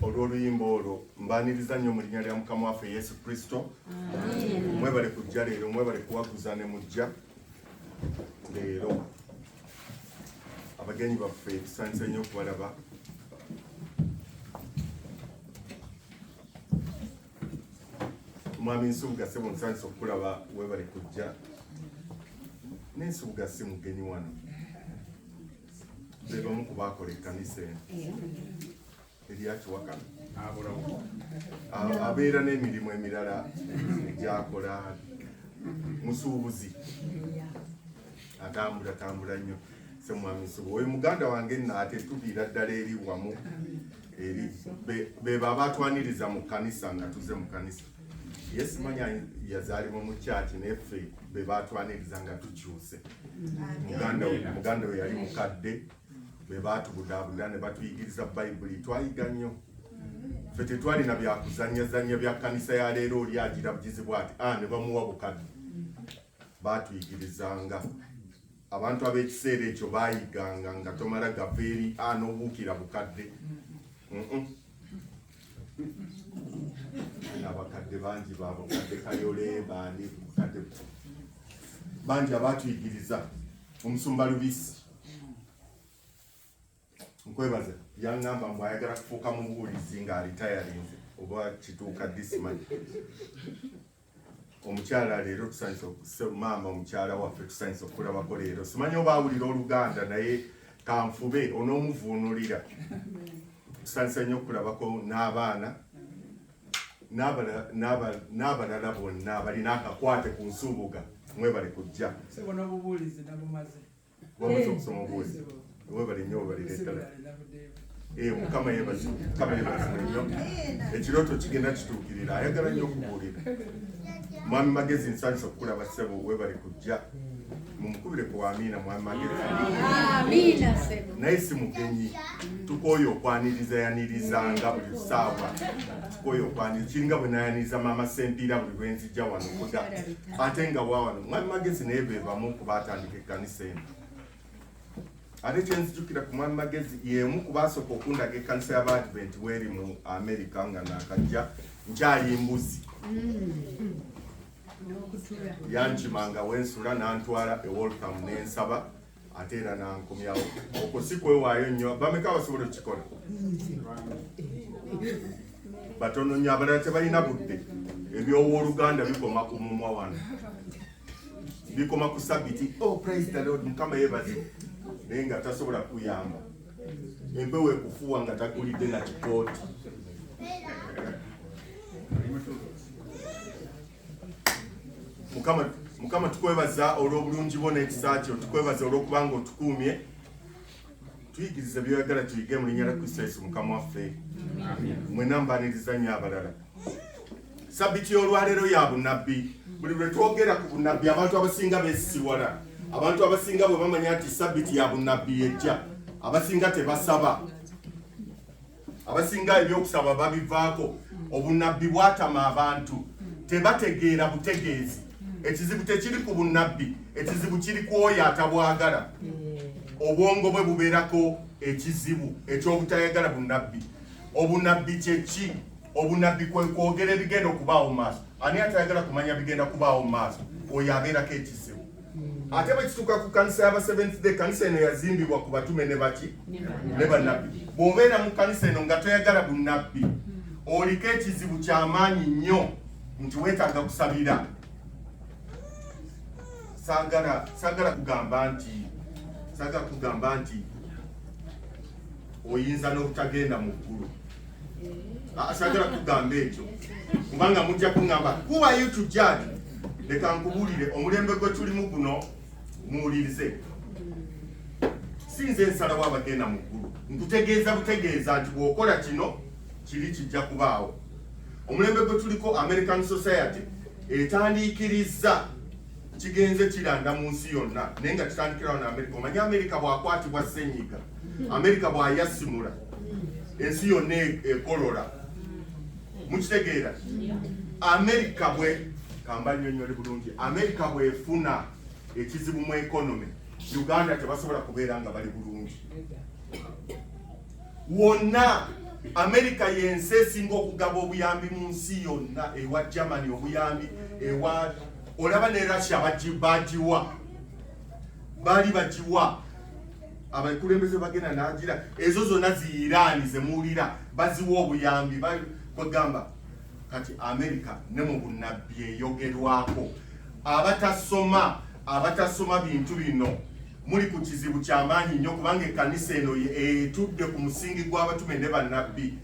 olw'oluyimba olwo mbaniriza nnyo mu linnya lya Mukama waffe Yesu Kristo. Mwebale kujja leero, mwebale kuwaguza ne mujja leero. Abagenyi baffe tusanze nnyo okubalaba. Mwami Nsubuga Ssebo nsanze okulaba, webale kujja. N'Ensubuga si mugenyi wano. Be bamu ku baakola ekkanisa eno eryakiwakana. Abeera n'emirimu emirala egyakola, musuubuzi atambula nnyo. Se Mwami Nsubuga oyo muganda wange ate tuviira ddala eri wamu eri be babatwaniriza mu kkanisa nga tuze mu kkanisa. Yesu manya yazaalibwa mu kyaki neffe be batwaniriza nga tukyuse. Muganda we yali mukadde, be batubudabudira ne batuyigiriza Bayibuli, twayiga nnyo. Ffe tetwalina byakuzanyazanya bya kkanisa ya leero oli agira bugizibwa ati ne bamuwa bukadde. Batuyigirizanga. Abantu ab'ekiseera ekyo baayiganga nga tomala gava eri n'obuukira bukadde. Abakadde bangi babukadde Kayole bandi bukadde bangi abatuyigiriza. Omusumba Lubisi nkwebaza yaŋŋamba mbu ayagala kufuuka mubuulizi nga alitayalinze oba kituuka disimanyi. Omukyala leero tusanyusa maama omukyala waffe tusanyusa okulabako leero. Simanyi oba awulira Oluganda naye kanfube onoomuvuunulira. Tusanyusa nnyo okulabako n'abaana n'abalala bonna abalina akakwate ku Nsubuga. Mwebale kujja. Wamaze okusoma obuwulizi. Webale nnyo webalireetala. Mukama yebaze nnyo. Ekirooto kigenda kituukirira. Ayagala nnyo okubuulira. Mwami Magezi nsanyusa okulaba ssebo, webale kujja. Mumukubire ku amiina Mwami Magezi. Amiina ssebo. Naye si mugenyi. Tukooye okwaniriza yanirizanga buli ssaawa. Tukooye okwaniriza kiringa bwe nayaniriza Maama Sempiira buli lwe nzijja wano kuda. Ate nga wawano Mwami Magezi naye be bamu ku baatandika ekkanisa eno. Ate kye nzijukira ku Mwami Magezi y'emu ku baasooka okundaga ekkanisa y'Abadvent w'eri mu Amerika nga naakajja nkyali mbuzi. Yankimanga wensula n'antwala e Waltham n'ensaba ate era n'ankomyawo. Okwo si kwewaayo nnyo. Bameka basobola okukikola? Batono nnyo. Abalala tebalina budde. Ebyowooluganda bikoma ku mumwa wano, bikoma ku Sabiti. Praise the Lord, Mukama yeebaze. Naye nga tasobola kuyamba. Empewo ekufuuwa nga takulidde na kikooti. Mukama tukwebaza olw'obulungi bwo n'ekisa kyo. Tukwebaza olw'okubanga otukuumye. Tuyigirize byoyagala tuyige mu linnya lya Kristo Yesu Mukama waffe. Mwena mbaniriza nnyo abalala. Sabiti y'olwaleero ya bunnabbi. Buli lwe twogera ku bunnabbi abantu abasinga beesisiwala. Abantu abasinga bwe bamanya nti Sabiti ya bunnabbi ejja. Abasinga tebasaba. Abasinga ebyokusaba babivaako. Obunnabbi bwatama abantu. Tebategeera butegeezi. Ekizibu tekiri ku bunnabbi, ekizibu kiri ku oyo atabwagala. Obwongo bwe bubeerako ekizibu eky'obutayagala bunnabbi. Obunnabbi kye ki? Obunnabbi kwe kwogera ebigenda okubaawo mu maaso. Ani atayagala kumanya bigenda kubaawo mu maaso? Oyo abeerako ekizibu. Ate bwe kituuka ku kkanisa y'aba Seventh Day, kkanisa eno yazimbibwa ku batume ne baki? Ne bannabbi. Bw'obeera mu kkanisa eno nga toyagala bunnabbi, oliko ekizibu ky'amaanyi nnyo nti weetaaga kusabira. Saagala kugamba nti oyinza n'obutagenda mu ggulu. Saagala kugamba ekyo. Kubanga mujja kuŋŋamba, who are you to judge? Leka nkubuulire, omulembe gwe tulimu guno muwulirize. Si nze nsalawo abagenda mu ggulu. Nkutegeeza butegeeza nti bw'okola kino kiri kijja kubaawo. Omulembe gwe tuliko American Society etandiikirizza kigenze kiranda mu nsi yonna naye nga kitandikirawo na Amerika. Omanyi Amerika bw'akwatibwa ssenyiga, Amerika bw'ayasimula, ensi yonna ekolola. Mukitegeera? Amerika bwe kamba nnyonnyole bulungi, Amerika bw'efuna ekizibu mu economy, Uganda tebasobola kubeera nga bali bulungi. Wonna America yensi esinga okugaba obuyambi mu nsi yonna, ewa Germany obuyambi, ewa olaba ne Russia bagiwa bali bagiwa abakulembeze bagenda nagira ezo zonna zi Iran zemuulira baziwa obuyambi bagamba kati America ne mu bunnabbi eyogerwako abatasoma bintu bino muli ku kizibu ky'amaanyi nnyo kubanga ekkanisa eno etudde ku musingi gw'abatume ne bannabbi.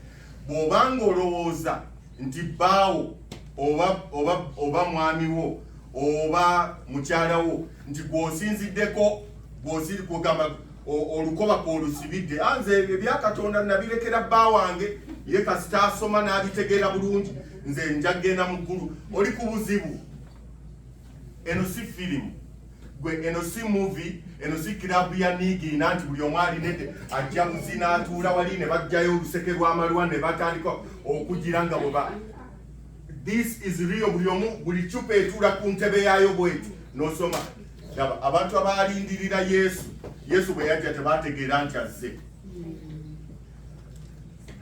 Bw'obanga olowooza nti bbaawo oba mwami wo oba mukyala wo nti gw'osinziddeko kugamba olukoba kwolusibidde, nze ebya Katonda nabirekera bba wange ye kasita asoma n'abitegeera bulungi, nze njagenda mu ggulu. Oli ku buzibu. Eno si firimu, gwe eno si movie, eno si kirabu ya Nigiina nti buli omu alinete ajja kuzina atuula wali ne bajjayo oluseke lw'amalwa ne batandika okugira nga bweba. This is real. Buli omu buli cupa etuula ku ntebe yaayo bweti n'osoma. Abantu abalindirira Yesu bwe yajja tebategeera nti azze.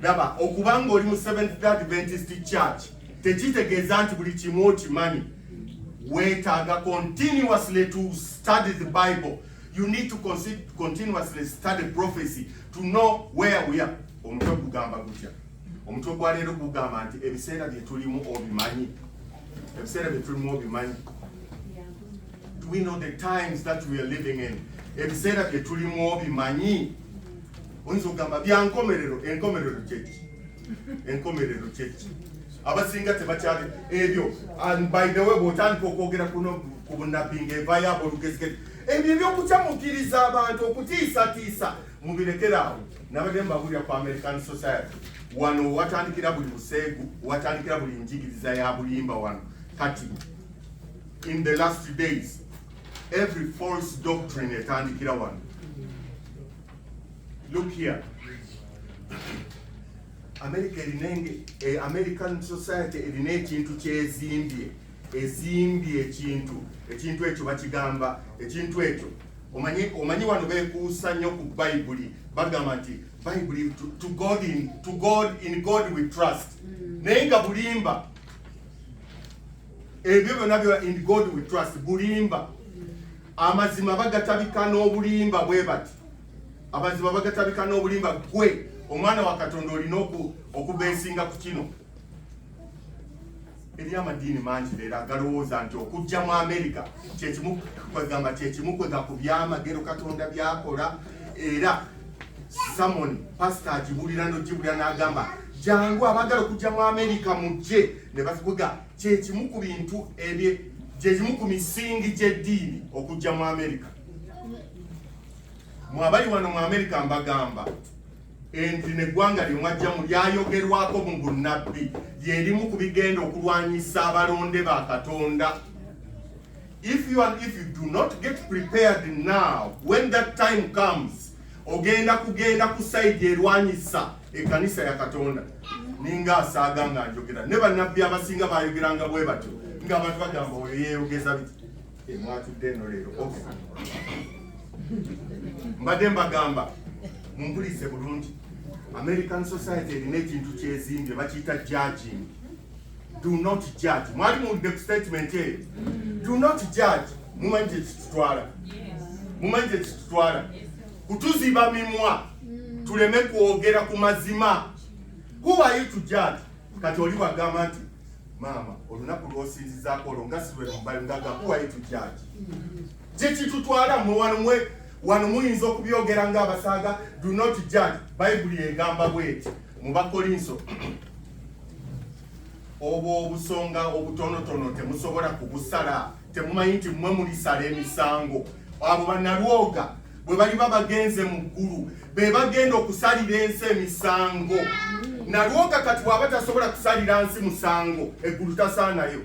Laba okubanga oli mu Seventh-day Adventist Church tekitegeeza nti buli kimu okimanyi. Weetaaga continuously to study the Bible. You need to continuously study prophecy to know where we are. Omutwe gugamba gutya. Omutwe gwa leero gugamba nti ebiseera bye tulimu obimanyi. Ebiseera bye tulimu obimanyi. Do we know the times that we are living in? Ebiseera bye tulimu obimanyi. Oyinza okugamba bya enkomerero kyeki. Enkomerero kyeki. Abasinga tebakyali ebyo. And by the way, bw'otandika okwogera ku bunnabbi ng'evaayo abolugezigezi, ebyo eby'okukyamukiriza abantu okutiisatiisa mubirekerawo. Nabadde mbabulira ku American Society wano watandikira buli buseegu, watandikira buli njigiriza ya bulimba wano. Kati in the last days every false doctrine etandikira wano. Look here. American Society erina ekintu kyezimbye ekintu ekyo bakigamba ekintu ekyo omanyi wano beekuusa nnyo ku Bayibuli bagamba nti Bayibuli to God we trust. Naye nga bulimba ebyo byonna byo in God we trust bulimba. Amazima bagatabika n'obulimba bwe bati. Amazima bagatabika n'obulimba gwe omwana wa Katonda olina okubeesinga ku kino. Eri amadiini mangi leero agalowooza nti okujja mu America kyekimu kwegamba kyekimu kwega ku byamagero Katonda byakola, era Samoni pastor agibulira n'ogibulira n'agamba jangu abagala okujja mu America mujje ne bavuga kyekimu ku bintu ebye kyekimu ku misingi gy'eddiini okujja mu America. Mwabali wano mu America mbagamba enti neggwanga lyomwajjamu lyayogerwako mu bunnabbi lyerimu ku bigenda okulwanyisa abalonde ba Katonda. If you do not get prepared now, when that time comes, ogenda kugenda ku side erwanyisa ekkanisa ya Katonda. Ninga asaaga nga njogera ne bannabbi abasinga bayogeranga bwe batyo nga abantu bagamba oyo yeeyogeza biti mwatudde eno leero. Mbadde mbagamba mumpulize bulungi. American Society erina ekintu kyezimbye bakiyita judging. Do not judge. Mwali mu statement eyo. Do not judge. Mumanyi kyekitutwala. Mumanyi kyekitutwala. Kutuziba mimwa tuleme kwogera ku mazima. Who are you to judge? Kati oli wagamba nti mama olunaku lw'osinzizaako olwo nga siwe mbalingaga. Who are you to judge? Kyekitutwala wano muyinza okubyogera ng'abasaaga. Do not judge. Bayibuli egamba bweti mu Bakolinso obwo obusonga obutonotono temusobola kubusala, temumanyi nti mmwe mulisala emisango. Abo bannalwoga bwe bali babagenze mu ggulu be bagenda okusalira ensi emisango. Nalwoga kati bw'aba tasobola kusalira nsi musango, eggulu tasaanayo.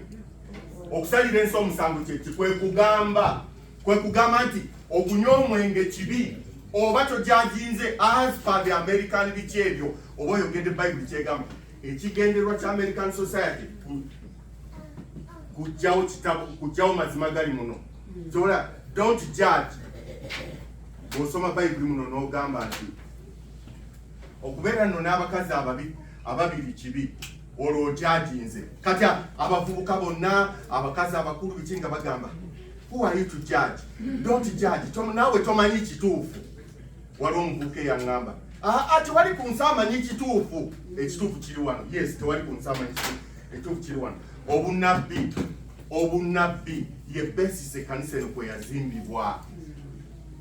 Okusalira ensi omusango kyeki kwe kugamba nti okunywa omwenge kibi oba tojajinze as per the American biki ebyo oba oyogedde Bible kyegamba. Ekigenderwa kya American Society kujjawo mazima gali muno. Zola don't judge. Bw'osoma Bible muno n'ogamba nti okubeera nno n'abakazi ababiri kibi olwo ojaginze. Kati abavubuka bonna abakazi abakulu biki nga bagamba who are you to judge? Don't judge. Naawe tomanyi kituufu. Waliwo omuvubuka eyaŋŋamba tewali kunsa amanyi kituufu. Ekituufu kiri wano. Yes, tewali kunsa amanyi ekituufu kiri wano. Obunabbi ye basis ekkanisa eno kwe yazimbibwa.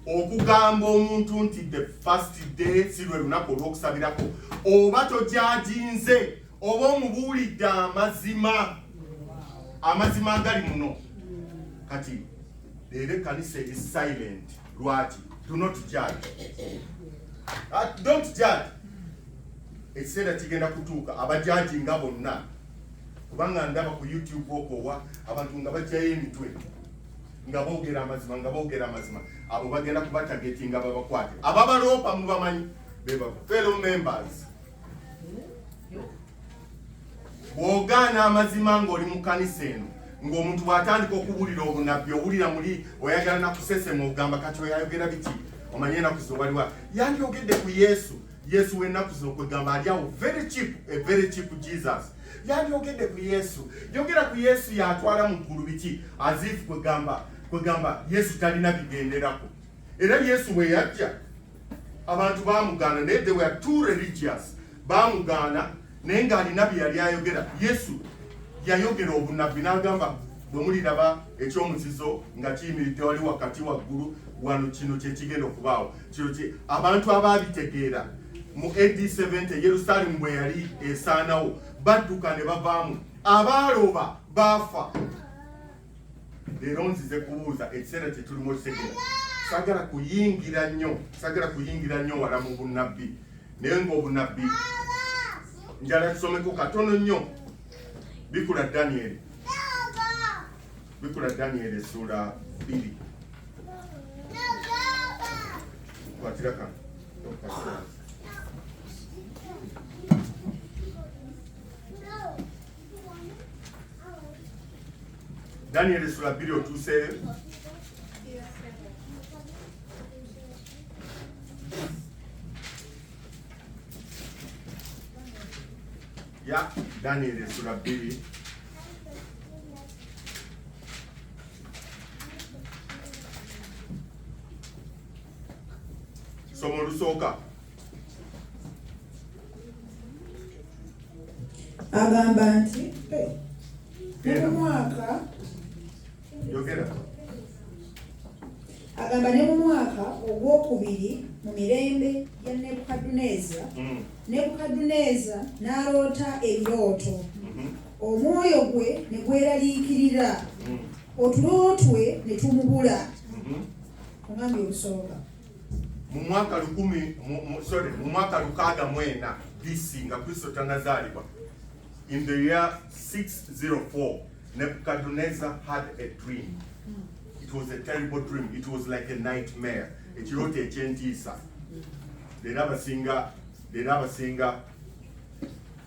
Okugamba omuntu nti the first day si lwe lunaku olw'okusabirako oba tojaginze oba omubuulidde amazima agali muno. Kati leero ekkanisa eri silent. Lwaki? Do not judge. Don't judge. Ekiseera kigenda kutuuka abajajinga bonna, kubanga ndaba ku YouTube okwo abantu nga bajjayo emitwe nga boogera amazima abo bagenda kubatageti babakwate. Ababaloopa mubamanyi beba fellow members. Bw'ogaana amazima ng'oli mu kkanisa eno ng'omuntu bw'atandika okubuulira obunabbi owulira muli oyagala nakusesema ogamba kati oyayogera biti omanye ennaku zino waliwa yandiyogedde ku Yesu w'ennaku zino kwegamba ali awo a very cheap Jesus. Yandiyogedde ku Yesu, yogera ku Yesu yatwala mu ggulu biki azifu kwegamba Yesu talina bigenderako. Era Yesu bwe yajja abantu baamugaana naye they were too religious. Baamugaana naye ng'alina bye yali ayogera. Yesu yayogera obunabbi n'agamba bwe muliraba ekyomuzizo nga kiyimiridde wali wakati waggulu wano kino kyekigenda okubaawo. Abantu abaabitegeera mu AD 70 Yerusaalemu bwe yali esaanawo badduka ne bavaamu, abaaloba baafa. Leero nzize kubuuza ekiseera kye tulimu ekitegeera. Sagala kuyingira nnyo wala mu bunnabbi, naye ng'obunabbi njala tusomeko katono nnyo. Bikula Daniel essula 2. Kwatira kano. Daniel essula 2 otuuseeyo. Ya Daniel essula 2. Somo lusooka. Agamba nti ne mu mwaka ogwokubiri mu mirembe ya Nebukadduneeza n'aloota ebirooto. Omwoyo gwe ne gweraliikirira, otulo twe ne tumubula. Ogambye olusooka. Mu mwaka 604 BC nga Kristo tanazaalibwa, in the year 604, Nebuchadnezzar had a dream. It was a terrible dream. It was like a nightmare. Ekirooto ekyentiisa. Leero abasinga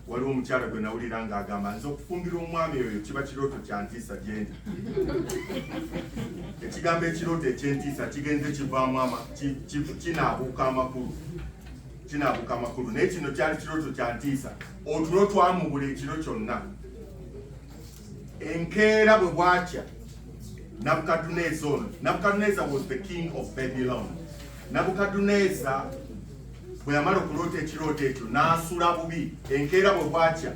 waliwo omukyala gwe nawulira ng'agamba nze okufumbira omwami oyo kiba kirooto kyantiisa gyendi. Ekigambo ekirooto ekyentiisa kigenze kivaamu kinaabuuka amakulu. Naye kino kyali kirooto kyantiisa. Otulo twamubula ekiro kyonna. Enkeera bwe bwakya Nebuchadnezzar was the king of Babylon. Nebuchadnezzar bwe yamala okuloota ekirooto ekyo n'asula bubi. Enkeera bwe bwakya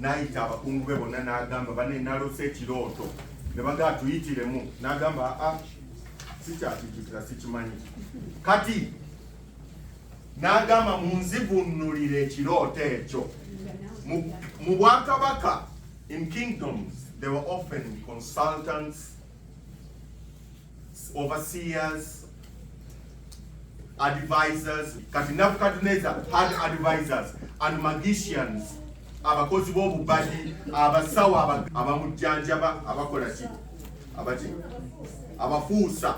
n'ayita abakungu be bonna n'agamba bane naloose ekirooto. Ne bagamba tuyitiremu. N'agamba sikyakijjukira sikimanyi. Kati n'agamba munzivunnulire ekirooto ekyo. Mu bwakabaka, in kingdoms, there were often consultants, overseers, advisors. Kati Nebuchadnezzar had advisors and magicians, abakozi b'obubadi, abasawo abamujjanjaba, abakola ki? Abafuusa.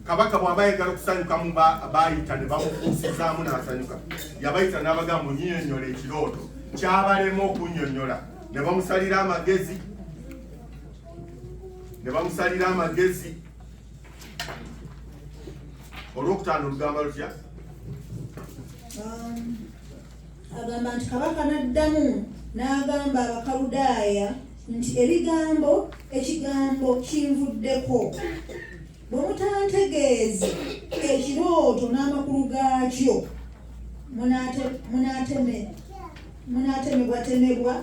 Kabaka bw'aba ayagala okusanyukamu baayita ne bamufuusizaamu n'asanyuka. Yabayita n'abagamba munnyonnyole ekirooto. Kyabalema okunnyonnyola. Ne bamusalira amagezi. Olwokutaano olugamba lutya? agamba nti kabaka n'addamu n'agamba Abakaludaaya nti ekigambo kinvuddeko bwe mutantegeeze ekirooto n'amakulu gaakyo munaatemebwatemebwa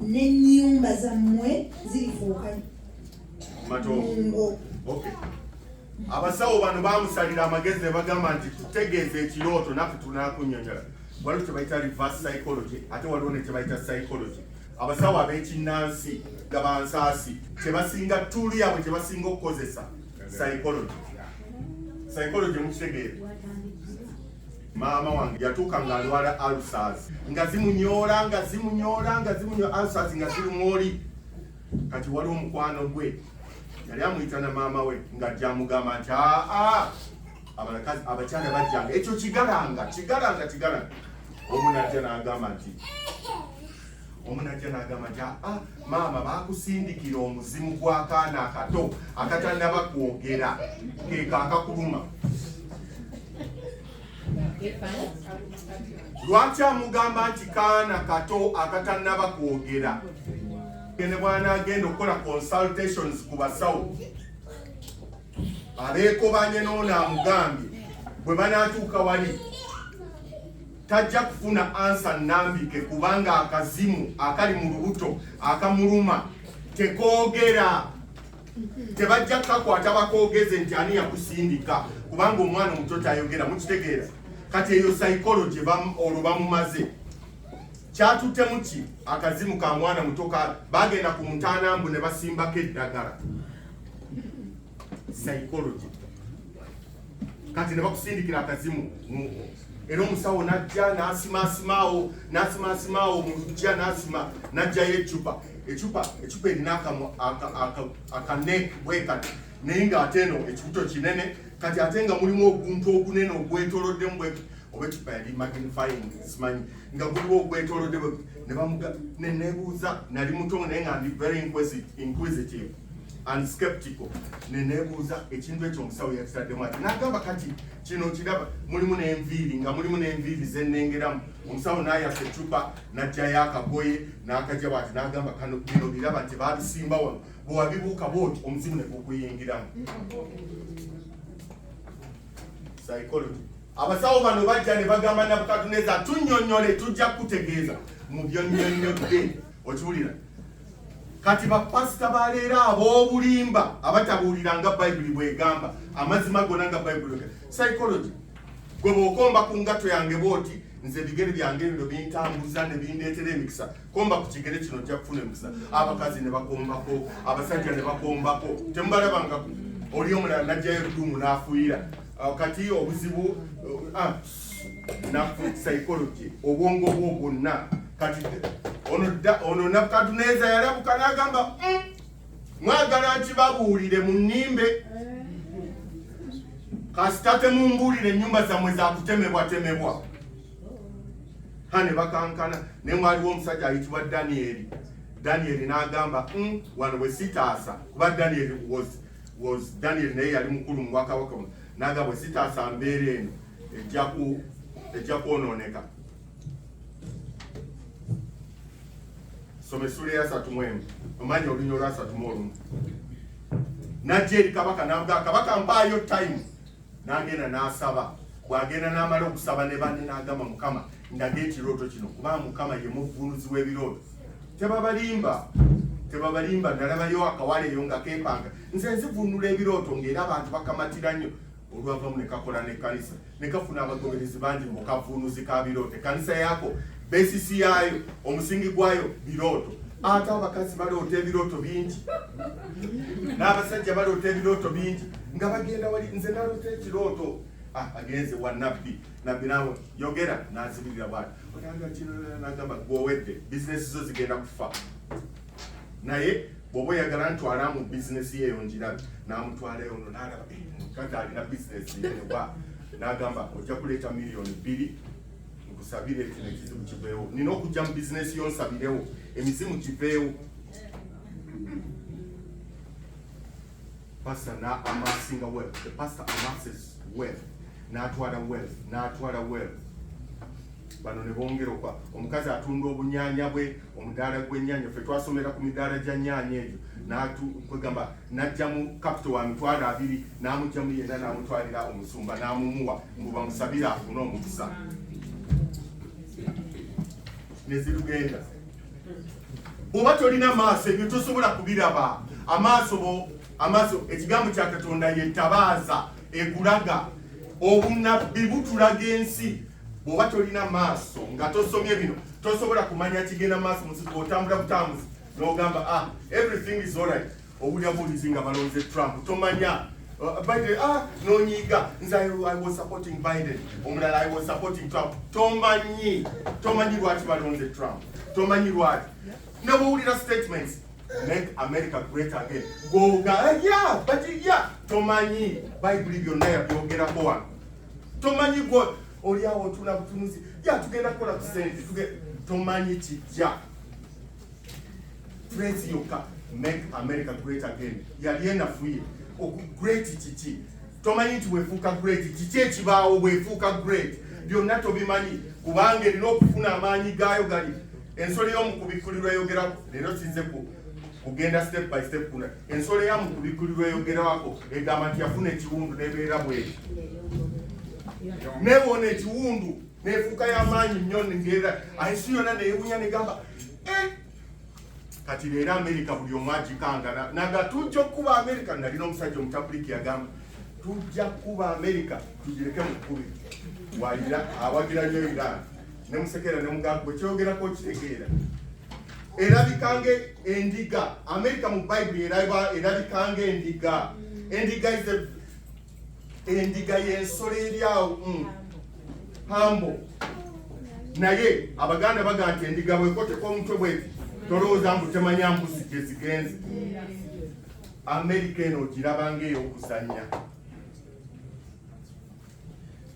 n'ennyumba zammwe zirifuuka matongo. Abasawo bano bamusalira amagezi ne bagamba nti tutegeeze ekirooto naffe tunaakunnyonnyola. Waliwo kye bayita reverse psychology ate waliwo ne kye bayita psychology. Abasawo ab'ekinnansi nga bansaasi kye basinga tuuli yabwe kye basinga okukozesa psychology. Psychology mukitegeere. Maama wange yatuuka ng'alwala ulcers nga zimunyoola ulcers nga zirumwoli. Kati waliwo omukwano gwe yali amuyita na maama we ng'ajja amugamba nti abakyala bajjanga ekyo kigalanga. Omu n'ajja n'agamba nti maama baakusindikira omuzimu gw'akaana akato akatannaba kwogera keeka akakuluma. Lwaki amugamba nti kaana kato akatannaba kwogera? Ne bw'anaagenda okukola consultations ku basawo abeekobanye n'ono amugambye bwe banaatuuka wali tajja kufuna ansa nnambike kubanga akazimu akali mu lubuto akamuluma tekoogera. Tebajja kukakwata bakoogeze nti ani yakusindika kubanga omwana omuto tayogera. Mukitegeera? Kati eyo psychology olwo bamumaze. Kyatuttemu ki akazimu ka mwana muto bagenda ku Mutaanambu ne basimbako eddagala. Psychology. Kati ne bakusindikira akazimu. Era omusawo n'ajja n'asimasimaawo mu lujja n'ajjayo ecupa erina akaneek bwe kati naye ng'ate eno ekibuto kinene kati ate nga mulimu oguntu ogunene ogwetoloddemu bwe oba ecupa yali magnifying simanyi nga guliwo ogwetolodde ne neebuuza nali muto naye nga ndi very inquisitive and skeptical ne neebuuza ekintu ekyo omusawo yakitaddemu ati n'agamba kati kino kiraba mulimu n'enviiri zennengeramu. Omusawo n'ayasa ecupa n'ajjayo akagoye n'akajja bw'ati n'agamba bino biraba nti baabisimba wano bwe wabibuuka bw'oti omuzimu ne gukuyingiramu. Psychology. Abasawo bano bajja ne bagamba Nabukadduneeza tunnyonnyole tujja kukutegeeza mu byonnyonnyodde. Okiwulira? Kati bapasita baleero ab'obulimba abatabuulira nga Bayibuli bw'egamba amazima gonna nga Bayibuli. Psychology. Gwe bw'okomba ku ngato yange bw'oti nze ebigere byange bino bintambuza ne bindeetera emikisa. Komba ku kigere kino ojja kufuna emikisa. Abakazi ne bakombako, abasajja ne bakombako. Temubalabangako. Oli omulala n'ajjayo eddumu n'afuuyira. Kati obuzibu nafu psychology obwongo bwo bwonna. Kati ono Nabukadduneeza yalabuka n'agamba mwagala nkibabuulire mu nnimbe kasita temumbuulire ennyumba zammwe zakutemebwatemebwa. Ne bakankana naye mwaliwo omusajja ayitibwa Danieri n'agamba wano bwe sitaasa kuba Danieri naye yali mukulu mu bwakabaka n'agamba bwe sitaasa mbeera eno ejja kwonooneka. Soma essula ya 3 omanyi olunya olwa 31. N'ajja eri kabaka n'amugaa kabaka mpaayo time n'agenda n'asaba. Bw'agenda n'amala okusaba ne banne n'agamba Mukama ndaga ekirooto kino kubanga Mukama ye muvunuzi w'ebirooto. Tebabalimba nalabayo akawala eyo nga kepanga nze nzivunula ebirooto ng'era abantu bakamatira nnyo olwavamu ne kakola n'ekkanisa ne kafuna abagoberezi bangi mu kavunuzi ka birooto. Ekkanisa yaako besisi yaayo omusingi gwayo birooto. Ate abakazi baloota ebirooto bingi n'abasajja baloota ebirooto bingi nga bagenda wali nze naloota ekirooto agenze wa nabbi nawe yogera n'azibirira bwati otanga kino n'agamba gwowedde bizinesi zo zigenda kufa naye bw'oba oyagala ntwala mu bizinesi yeeyo njirabe n'amutwalayo ono n'alaba kati alina bizinesi yenebwa n'agamba ojja kuleeta $2,000,000 nkusabire kino ekizibu kiveewo nina okujja mu bizinesi yonsabirewo emizimu kiveewo. Pastor amasinga wealth. The pastor amasses wealth. N'atwala wealth. bano ne bongera okwa omukazi atunda obunyanya bwe omudaala gw'ennyanya ffe twasomera ku midaala gya nnyanya egyo kwegamba najja mu capital wa mitwalo 2 n'amugyamu yenna n'amutwalira omusumba n'amumuwa mbu bamusabire afune omukisa ne zirugenda. Bw'oba tolina maaso ebyo tosobola kubiraba. Amaaso ekigambo kya Katonda yetabaaza egulaga obunabbi butulaga ensi. Bw'oba tolina maaso nga tosomye bino tosobola kumanya kigenda maaso mu nsi. Otambula butambuzi n'ogamba everything is alright. Obulya bulizi nga balonze Trump tomanya Biden nonyiga nze I was supporting Biden omulala I was supporting Trump. Tomanyi lwaki balonze Trump, tomanyi lwaki. Nebwowulira statements make America great again goga tomanyi Bible byonna yabyogerako wano. Tomanyi gwe oli awo otuna butunuzi tugenda kukola ku sente tomanyi kijja. Phrase yokka make America great again yali enafuye great kiki. Tomanyi nti weefuuka great kiki ekibaawo weefuuka great byonna tobimanyi kubanga erina okufuna amaanyi gaayo gali. Ensolo y'omukubikkulirwa eyogerako leero sinze kugenda step by step kuna. Ensolo y'omukubikkulirwa eyogerako egamba nti yafuna ekiwundu nebeera bweki newona ekiwundu nefuuka y'amaanyi nnyo ngera ensi yonna neewunya negamba kati leero Amerika buli omu agikanga naga tujja okuba Amerika. Nalina omusajja omutabuliki yagamba tujja kuba Amerika tugireke mu kkubi awagira nnyo Iran nemusekera nemugamba gwe kyogerako kitegeera. Erabikange endiga Amerika mu Bible erabikange endiga. Endiga y'ensolo eryawo hambo naye Abaganda baga nti endiga bwekoteko omutwe bweti tolowooza mbu temanya mbuzi gye zigenze. Amerika eno ogirabanga ey'okuzannya.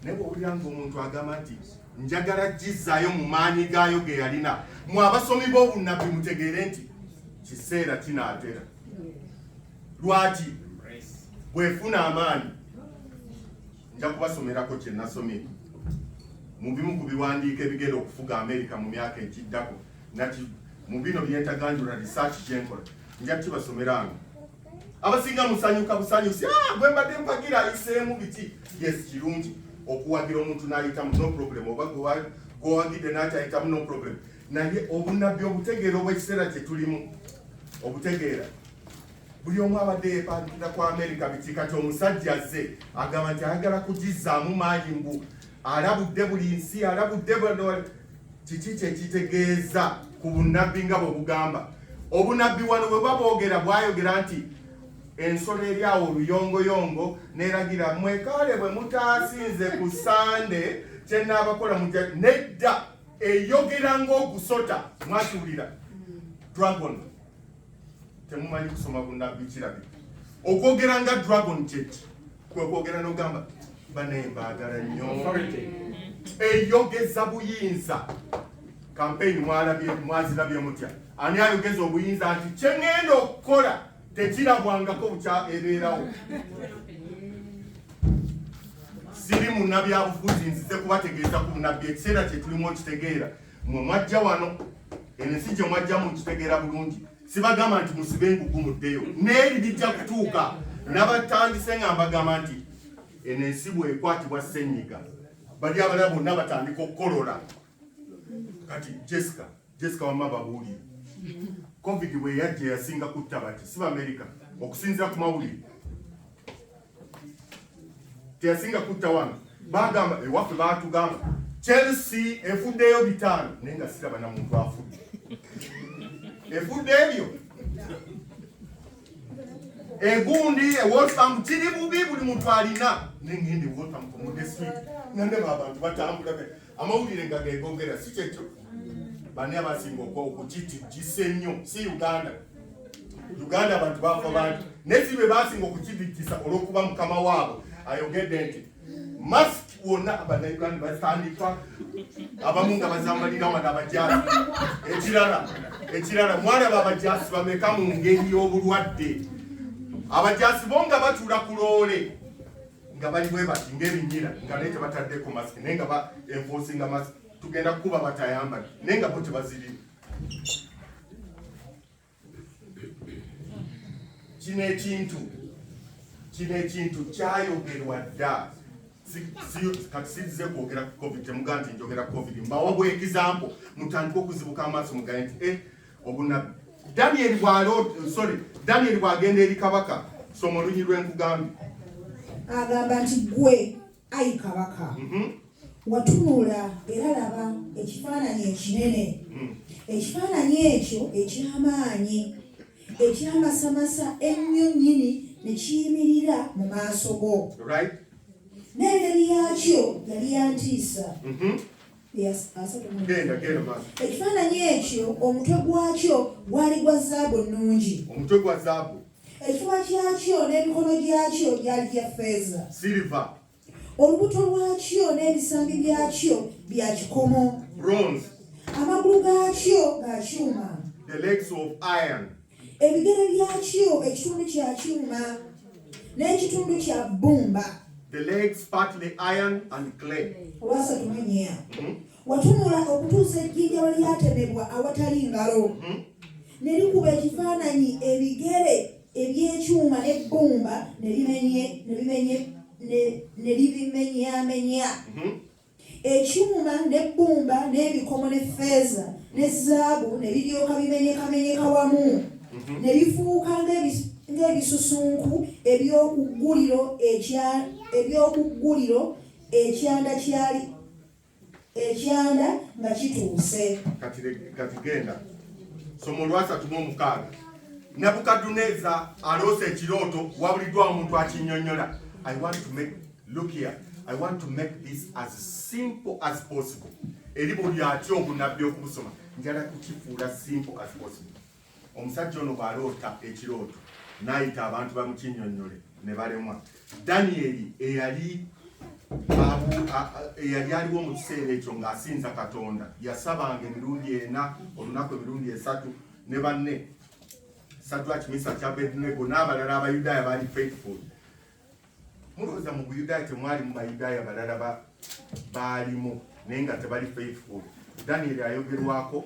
Naye bw'owulira ng'omuntu agamba nti njagala gizzaayo mu maanyi gaayo ge yalina, mu abasomi b'obunnabbi mutegeere nti kiseera kinaatera. Lwaki? Bwefuna amaanyi. Nja kubasomerako kye nasomye mu bimu ku biwandiiko ebigenda okufuga Amerika mu myaka egiddako. Mu bino byentaganjula research gyenkola nja kibasomeranga. Abasinga musanyuka busanyusi bwe mbadde mpagira ayiseemu biki. Yes, kirungi okuwagira omuntu n'ayitamu no problem, oba gwowagidde n'akyayitamu no problem. Naye obunnabbi obutegeera obw'ekiseera kye tulimu obutegeera buli omu abadde yeepandikira ku Amerika biki. Kati omusajja azze agamba nti ayagala kugizzaamu maanyi mbu alabudde buli nsi alabudde kiki kyekitegeeza ku bunnabbi nga bwe bugamba. Obunnabbi wano bwe baboogera bwayogera nti ensolo eri awo oluyongoyongo neragira mwekaale bwe mutaasinze ku Sande kyenaabakola mujja nedda eyogera ng'ogusota. Mwakiwulira dragon? Temumanyi kusoma bunnabbi kirabika. Okwogera nga dragon kyeki kwe kwogera n'ogamba banaye mbaagala nnyo eyogeza buyinza. Campaign mwazirabye mutya? Ani ayogeza obuyinza nti kyengenda okukola tekirabwangako bukya ebeerawo. Siri munnabyabufuzi nzize kubategeeza ku bunnabbi ekiseera kye tulimu okitegeera. Mwe mwajja wano ensi gye mwajja mukitegeera bulungi. Sibagamba nti musibe engugu muddeyo n'eri bijja kutuuka. Nabatandise nga mbagamba nti eno ensi bwekwatibwa ssenyiga bali abalala bonna batandika okukolola. Kati Jessica wamma babuulire COVID bwe yajja yasinga kutta bati si Amerika okusinzira ku mawulire teyasinga kutta wano. Bagamba ewaffe baatugamba Chelsea efuddeyo 5 naye nga siraba na muntu afudde. Efudde ebyo egundi Waltham kiri bubi buli muntu alina nengende Waltham ku district nandeba abantu batambula amawulire nga gegogera si kyekyo. Bani abasinga okukiti kise nnyo si Uganda abantu bafa bantu nezibe basinga okukibikisa olw'okuba mukama waabo ayogedde nti mask wonna Abannayuganda batandika abamu nga bazambalira wano abajasi. Ekirala mwalaba abajasi bameka mu ngeri y'obulwadde. Abajasi bo nga batuula ku loole nga bali bwe bati ng'ebinyira nga naye tebataddeko mask naye nga enforcinga mask tugenda kuba batayambala nenga bo tebaziri. Kino ekintu kyayogerwa dda. Kati size kwogera ku COVID, temuga nti njogera ku COVID. Mbawa bwe example mutandika okuzibuka amaaso mugaye nti obunabbi. Daniel bwagenda eri kabaka, soma olunyi lw'enkugambye. Agamba nti gwe ayi kabaka watunula era laba ekifaananyi ekinene. Ekifaananyi ekyo eky'amaanyi ekyamasamasa ennyo nnyini ne kiyimirira mu maaso go. N'engeri yakyo yali yantiisa. Ekifaananyi ekyo omutwe gwakyo gwali gwa zaabu nnungi. Ekifuba kyakyo n'emikono gyakyo gyali gya ffeeza. Olubuto lwakyo n'ebisambi byakyo bya kikomo. Amagulu gaakyo ga kyuma. Ebigere byakyo ekitundu kya kyuma n'ekitundu kya bbumba. Olwasatumenye. Watunula okutuusa ejjinja we lyatemebwa awatali ngalo. Ne likuba ekifaananyi ebigere ebyekyuma n'ebbumba ne libimenyamenya. Ekyuma n'ebbumba n'ebikomo n'effeeza ne zaabu ne biryoka bimenyekamenyeka wamu. Ne bifuuka ng'ebisusunku eby'okugguliro ekyanda nga kituuse. Kati genda. Somo lwa 36. Nebukadduneeza aloose ekirooto wabuliddwa omuntu akinnyonnyola. I want to make this as simple as possible. Eri buli atya obunabbi okubusoma njala kukifuula simple as possible. Omusajja ono bw'aloota ekirooto n'ayita abantu bamukinnyonnyole ne balemwa. Danyeri eyali aliwo mu kiseera ekyo ng'asinza Katonda yasabanga emirundi 4 olunaku emirundi 3 ne banne Sadraki, Mesaki, Abednego n'abalala Abayudaaya baali faithful. Mulowooza mu Buyudaaya temwali mu Bayudaaya balala baalimu naye nga tebali faithful. Danyeri ayogerwako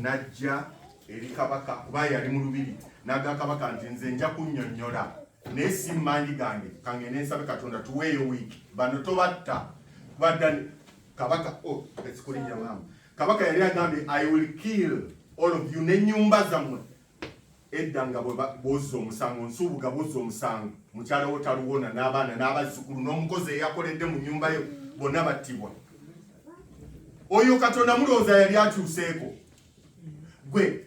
n'ajja eri kabaka kuba yali mu lubiri n'aga kabaka nti nze nja kunnyonnyola naye si mmanyi gange kangende nsabe Katonda tuweeyo wiiki bano tobatta kuba kabaka esikulinya mama kabaka yali agambye I will kill all of you n'ennyumba zammwe. Edda nga bw'ozza omusango nsuubuga bw'ozza omusango mukyala wo taluwona n'abaana n'abazzukulu n'omukozi eyakoledde mu nnyumba yo bonna battibwa. Oyo Katonda mulowooza yali akyuseeko gwe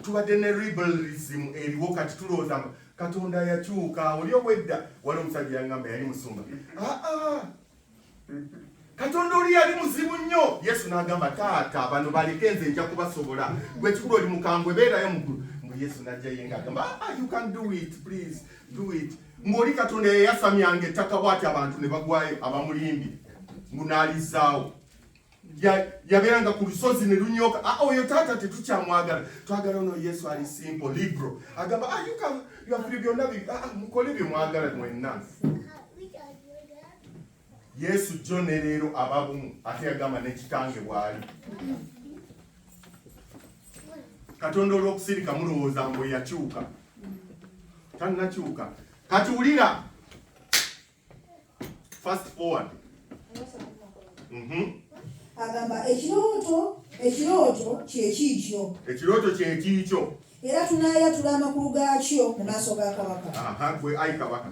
tubadde ne rebellism eriwo kati tulowooza Katonda yakyuka. Oli obwedda wali omusajja yangamba yali musumba. Katonda oli yali muzibu nnyo. Yesu n'agamba taata bano baleke nze nja kubasobola. Gwe kikulu oli mukambwe beerayo muggulu. Yesu n'ajja ye ng'agamba you can do it, please do it. Ng'oli Katonda yayasamyanga ettaka bw'ati abantu ne bagwayo abamulimbi ngunalizaawo. Yabeeranga ku lusozi ne lunyoka. Oyo taata tetukyamwagala. Twagala ono Yesu ali simple liberal. Agamba you have to byonna mukole bye mwagala mwenna. Yesu jjo ne leero ababumu ate yagamba ne kitange bw'ali. Katonda olw'okusirika mulowooza mbu yakyuka. Tannakyuka. Katuwulira. Fast forward. Agamba ekirooto kyekikyo. Ekirooto kyekikyo. Era tunaayatula amakulu gaakyo mu maaso ga kabaka. Gwe ayi kabaka.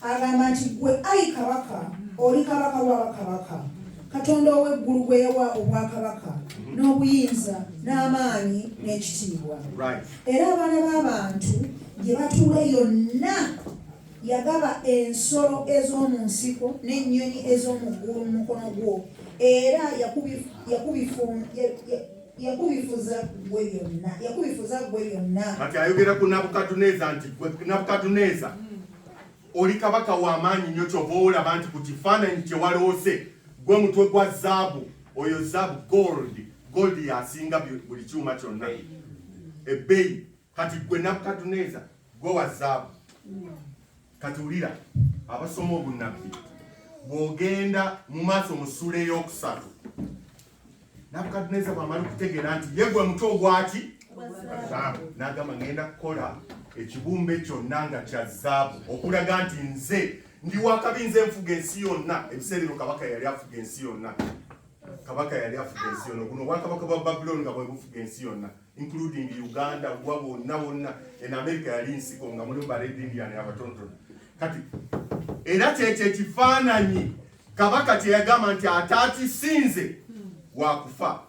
Agamba nti gwe ayi kabaka oli kabaka w'abakabaka. Katonda ow'eggulu gwe yawa obwakabaka n'obuyinza n'amaanyi n'ekitiibwa. Era abaana b'abantu gye batuula yonna yagaba ensolo ez'omu nsiko n'ennyonyi ez'omu ggulu mu mukono gwo. Era yakubifuza gwe byonna. Kati ayogera ku Nabukadduneeza nti Nabukadduneeza oli kabaka w'amaanyi nnyo kyova olaba nti ku kifaananyi kye waloose gwe mutwe gwa zaabu. Oyo zaabu gold yasinga buli kyuma kyonna ebbeeyi. Kati gwe Nabukadduneeza gwe wa zaabu. Kati wulira abasoma obunabbi bw'ogenda mu maaso mu ssula ey'okusatu Nebukadduneeza bw'amala okutegeera nti ye gwe mutwe ogwaki zaabu n'agamba ngenda kukola ekibumbe kyonna nga kya zaabu okulaga nti nze ndi wakabi nze nfuga ensi yonna. Ebiseera ebyo kabaka yali afuga ensi yonna. Guno obwakabaka bwa Babylon nga bwe bufuga ensi yonna including Uganda gwa bonna en America yali nsiko nga mulimu ba Red Indian abatonotono. Kati era kyekyo ekifaananyi kabaka kye yagamba nti atakisinze wakufa.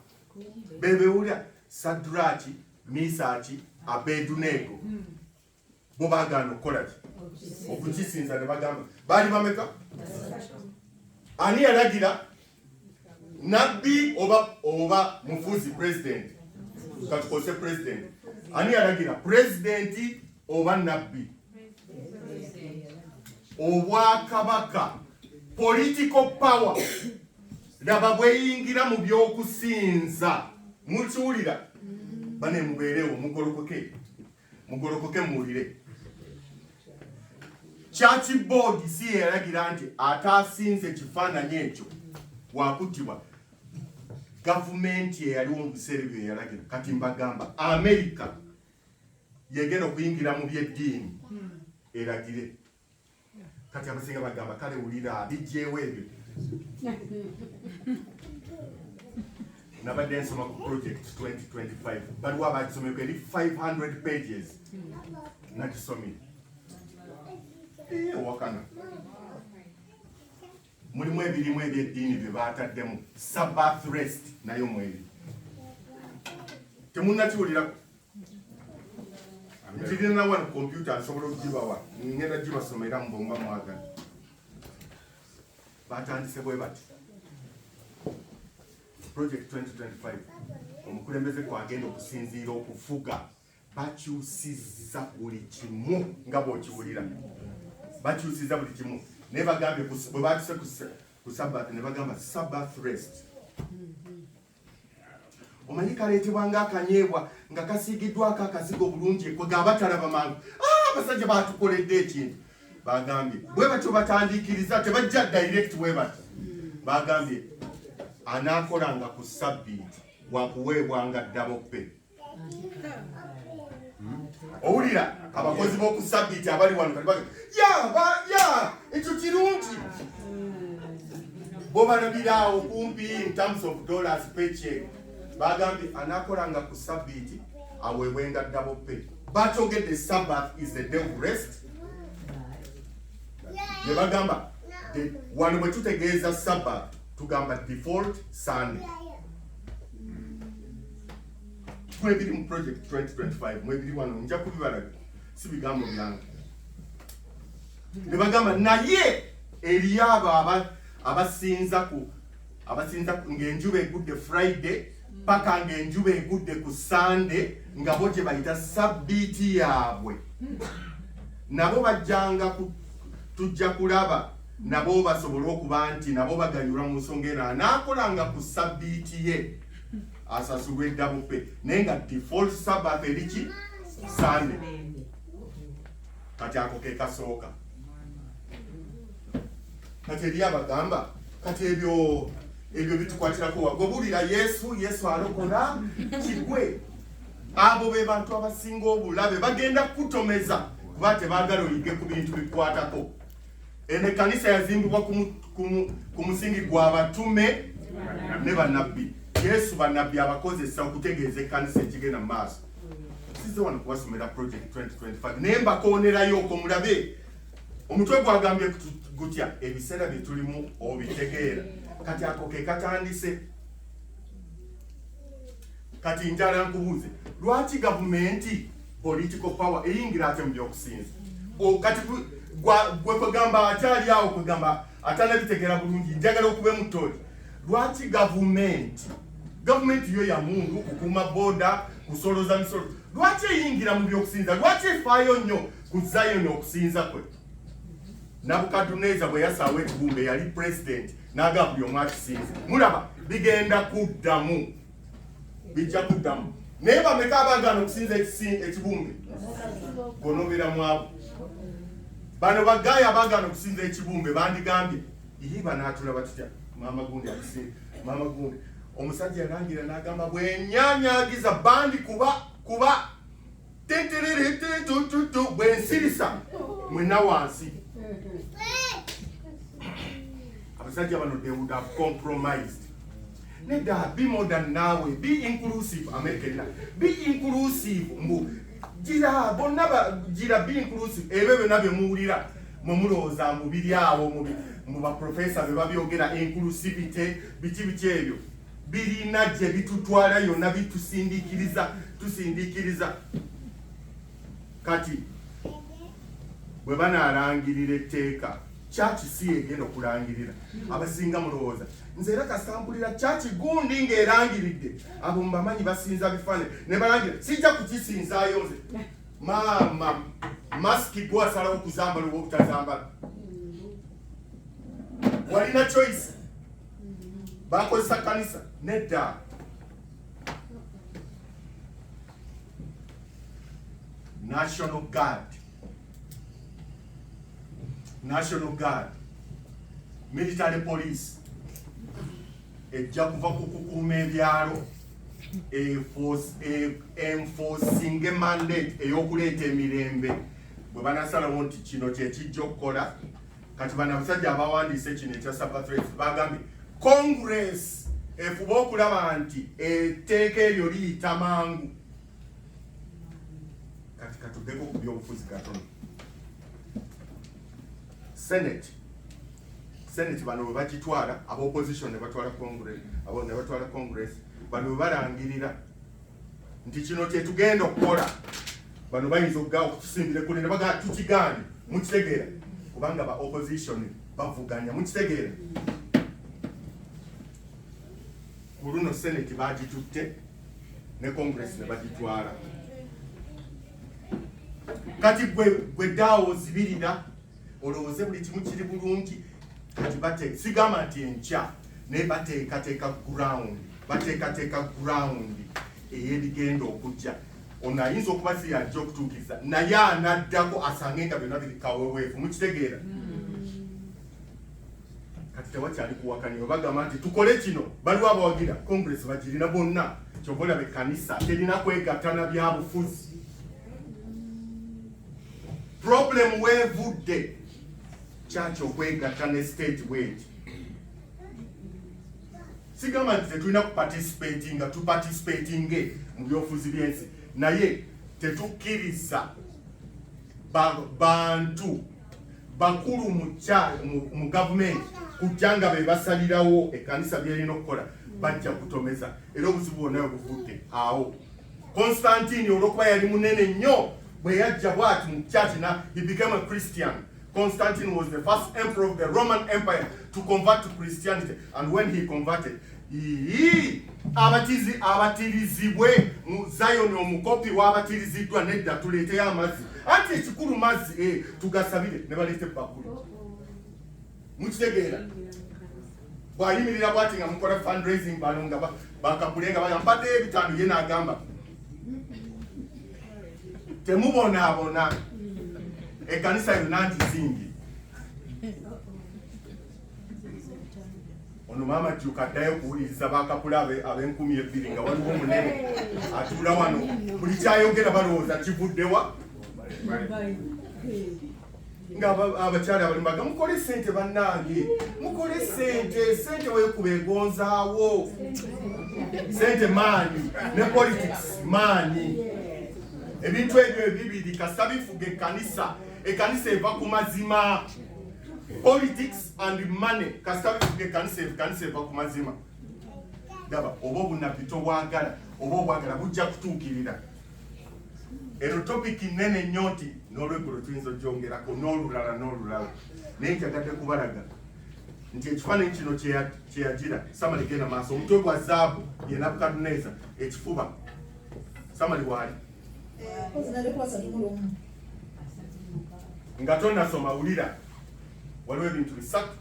Bebewulira Sadraki, Misaki, Abedunego bo baagaana okukola ki okukisinza ne bagamba baali bameka. Ani yalagira nabbi oba mufuzi president katukose president? Ani yalagira president oba nabbi? Obwakabaka political power laba bweyingira mu by'okusinza mukiwulira bane mubeerewo mugolokoke muwulire. Church board si yalagira nti atasinze ekifaananyi ekyo wakuttibwa. Gavumenti eyaliwo mu biseera ebyo yalagira. Kati mbagamba America yegera okuyingira mu byeddiini eragire. Kati abasinga bagamba kale wulira bijjeewo ebyo. Nabadde nsoma ku project 2025 baluwa bakisomeko eri 500 pages nakisomire. Wakana mulimu ebirimu ebyeddiini bye baataddemu Sabbath rest nayo mweri temunnakiwulirako. Ntirina wano computer nsobola okugibawa ngenda gibasomera mu bomba mwagala. Batandise bwe bati project 2025 omukulembeze kwagenda okusinziira okufuga bakyusizza buli kimu nga bw'okiwulira. Bakyusizza buli kimu naye bagambye bwe batuse ku Sabbath ne bagamba Sabbath rest. Omanyi kaleetebwa ng'akanyeebwa nga kasiigiddwako akasigo bulungi kwega batalaba mangu. Abasajja batukoledde ekintu. Bagambye bwe batyo batandiikiriza tebajja direct bwe batyo. Bagambye anaakolanga ku Sabbiiti wakuweebwanga ddabo pe. Owulira abakozi b'oku Sabbiiti abali wano kati bagamba ekyo kirungi. Bo banabiraawo kumpi in terms of dollars paycheck. Bagambye anaakolanga ku Sabbiiti aweebwenga ddabo pe. Bakyogedde Sabbath is the day of rest. Ne bagamba wano bwe tutegeeza Sabbath tugamba default Sunday. Mwebiri mu project 2025 mwebiri wano nja kubibala si bigambo byange. Ne bagamba naye eri abo abasinza ng'enjuba egudde Friday paka ng'enjuba egudde ku Sunday nga bo gye bayita Sabbiiti yaabwe. Nabo bajjanga tujja kulaba nabo basobole okuba nti nabo baganyulwa mu nsonga eno anaakolanga ku Sabbiiti ye asasulwa eddabo pe naye nga default Sabbath eriki Sunday. Kati ako ke kasooka. Kati eri abagamba kati ebyo bitukwatirako wagwe bulira Yesu alokola kigwe. Abo be bantu abasinga obulabe bagenda kutomeza kuba tebaagala oyige ku bintu bikwatako. Ene kanisa yazimbibwa ku musingi gwa batume ne bannabbi. Yesu bannabbi abakozesa okutegeeza ekkanisa ekigenda mu maaso. Size wano kubasomera project 2025 naye mbakoonerayo okumulabe. Omutwe gwagambye gutya ebiseera bye tulimu obitegeera. Kati ako ke katandise. Kati njala nkubuuze lwaki gavumenti political power eyingira ate mu by'okusinza? Kati gwe kwegamba akyali awo kwegamba atanabitegeera bulungi njagala okube mutooli. Lwaki gavumenti yo ya mundu kukuuma boda kusoloza misolo lwaki eyingira mu by'okusinza? Lwaki efaayo nnyo ku Zion okusinza kwe? Nebukadduneeza bwe yasaawa ekibumbe yali president n'agamba buli omu akisinza. Mulaba bigenda kuddamu. Bijja kuddamu. Naye bameka abaagaana okusinza ekibumbe? Gonomera mu abo. Bano bagaaya abaagaana okusinza ekibumbe bandigambye yiba n'atulaba tutya mama gundi akisi mama gundi omusajja yalangira n'agamba bwenyanyagiza bandi kuba tenterere tututu bwensirisa mwena wansi. Abasajja bano they would have compromised. Neda, be more than now, be inclusive. American, be inclusive. Jira, bonaba, jira, be inclusive. Ebe nabe muurira, mumuroza mubiri awo muba professor beba byogera inclusivity biti ebyo. Birina je bitutwala yonna tusindikiriza. Kati bwe banaalangirira etteeka church si egenda okulangirira abasinga mulowooza nze era kasambulira church gundi ng'erangiridde abo mubamanyi basinza bifane ne balangira sijja kukisinzaayo nze maama masiki gwasalawo okuzambala oba obutazambala walina choice bakozesa kanisa nedda. National Guard, military police, ejja kuva ku kukuuma ebyalo, enforcing a mandate ey'okuleeta emirembe. Bwe banasalawo nti kino kyekijja okukola, kati bano abasajja abawandiise kino ekya Sabbath Rest bagambye Congress efuba okulaba nti etteeka eryo liyita mangu. Kati katudeko ku byobufuzi katono. Senate bano bwe bagitwala, aba opposition ne batwala Congress, abo ne batwala Congress, bano bwe balangirira nti kino kyetugenda okukola, bano bayinza okugawa okukisimbira kule ne bagaa tukigaanye, mukitegeera kubanga ba opposition bavuganya, mukitegeera. Ku luno Senate bagitutte ne Congress ne bagitwala. Kati gwe daawo zibirira olowooze buli kimu kiri bulungi. Kati sigamba nti enkya naye bateekateeka ground ey'ebigenda okujja. Ono ayinza okuba si yajja okutuukiriza naye anaddako asange nga byonna biri kaweweefu, mukitegeera. Kati tewakyali kuwakanya bagamba nti tukole kino, baliwo abawagira Congress bagirina bonna, kyova olaba ekkanisa terina kwegattana byabufuzi. Problem weevudde church okwegatta ne state wage. Sigamba nti tetulina tuparticipating mu byobufuzi byensi, naye tetukkiriza bantu bakulu mu government kujja nga be basalirawo ekkanisa byerina okukola, bajja kutomeza. Era obuzibu bwonna buvudde awo. Constantine olwokuba yali munene nnyo bwe yajja bw'ati mu church he became a Christian. Constantine was the first emperor of the Roman Empire to convert to Christianity, and when he converted, abatirizibwe mu Zion omukopi w'abatiriziddwa nedda tuleeteyo amazzi. Ati ekikulu mazzi tugasabire ne baleeta ebbakuli. Mukitegeera? Bw'ayimirira bw'ati nga mukola fundraising bano nga bakabulenga bayambadde ebitaano ye n'agamba temubonaabona ekkanisa yonna ntizingi. Ono maama ajjuka addayo okuwuliriza bakapula ab'enkumi 2 nga waliwo munene atuula wano, buli kyayogera balowooza kivuddewa. Nga abakyala abalimbaga mukole ssente bannange, mukole ssente weekuba egonzaawo. Ssente maanyi ne politics maanyi. Ebintu ebyo ebibiri kasita bifuga ekkanisa eva ku mazima. Politics and money kasita bifuga ekkanisa eva ku mazima. Daba oba obunabbi tobwagala oba obwagala bujja kutuukirira. Ero topic nene nnyo nti n'olweggulo tuyinza ogyongerako n'olulala naye njagadde kubalaga nti ekifaananyi kino kyeyagira Samali genda maaso, omutwe gwa zaabu ye Nebukadneza, ekifuba Samali waali nga tonnasoma wulira, waliwo ebintu bisatu.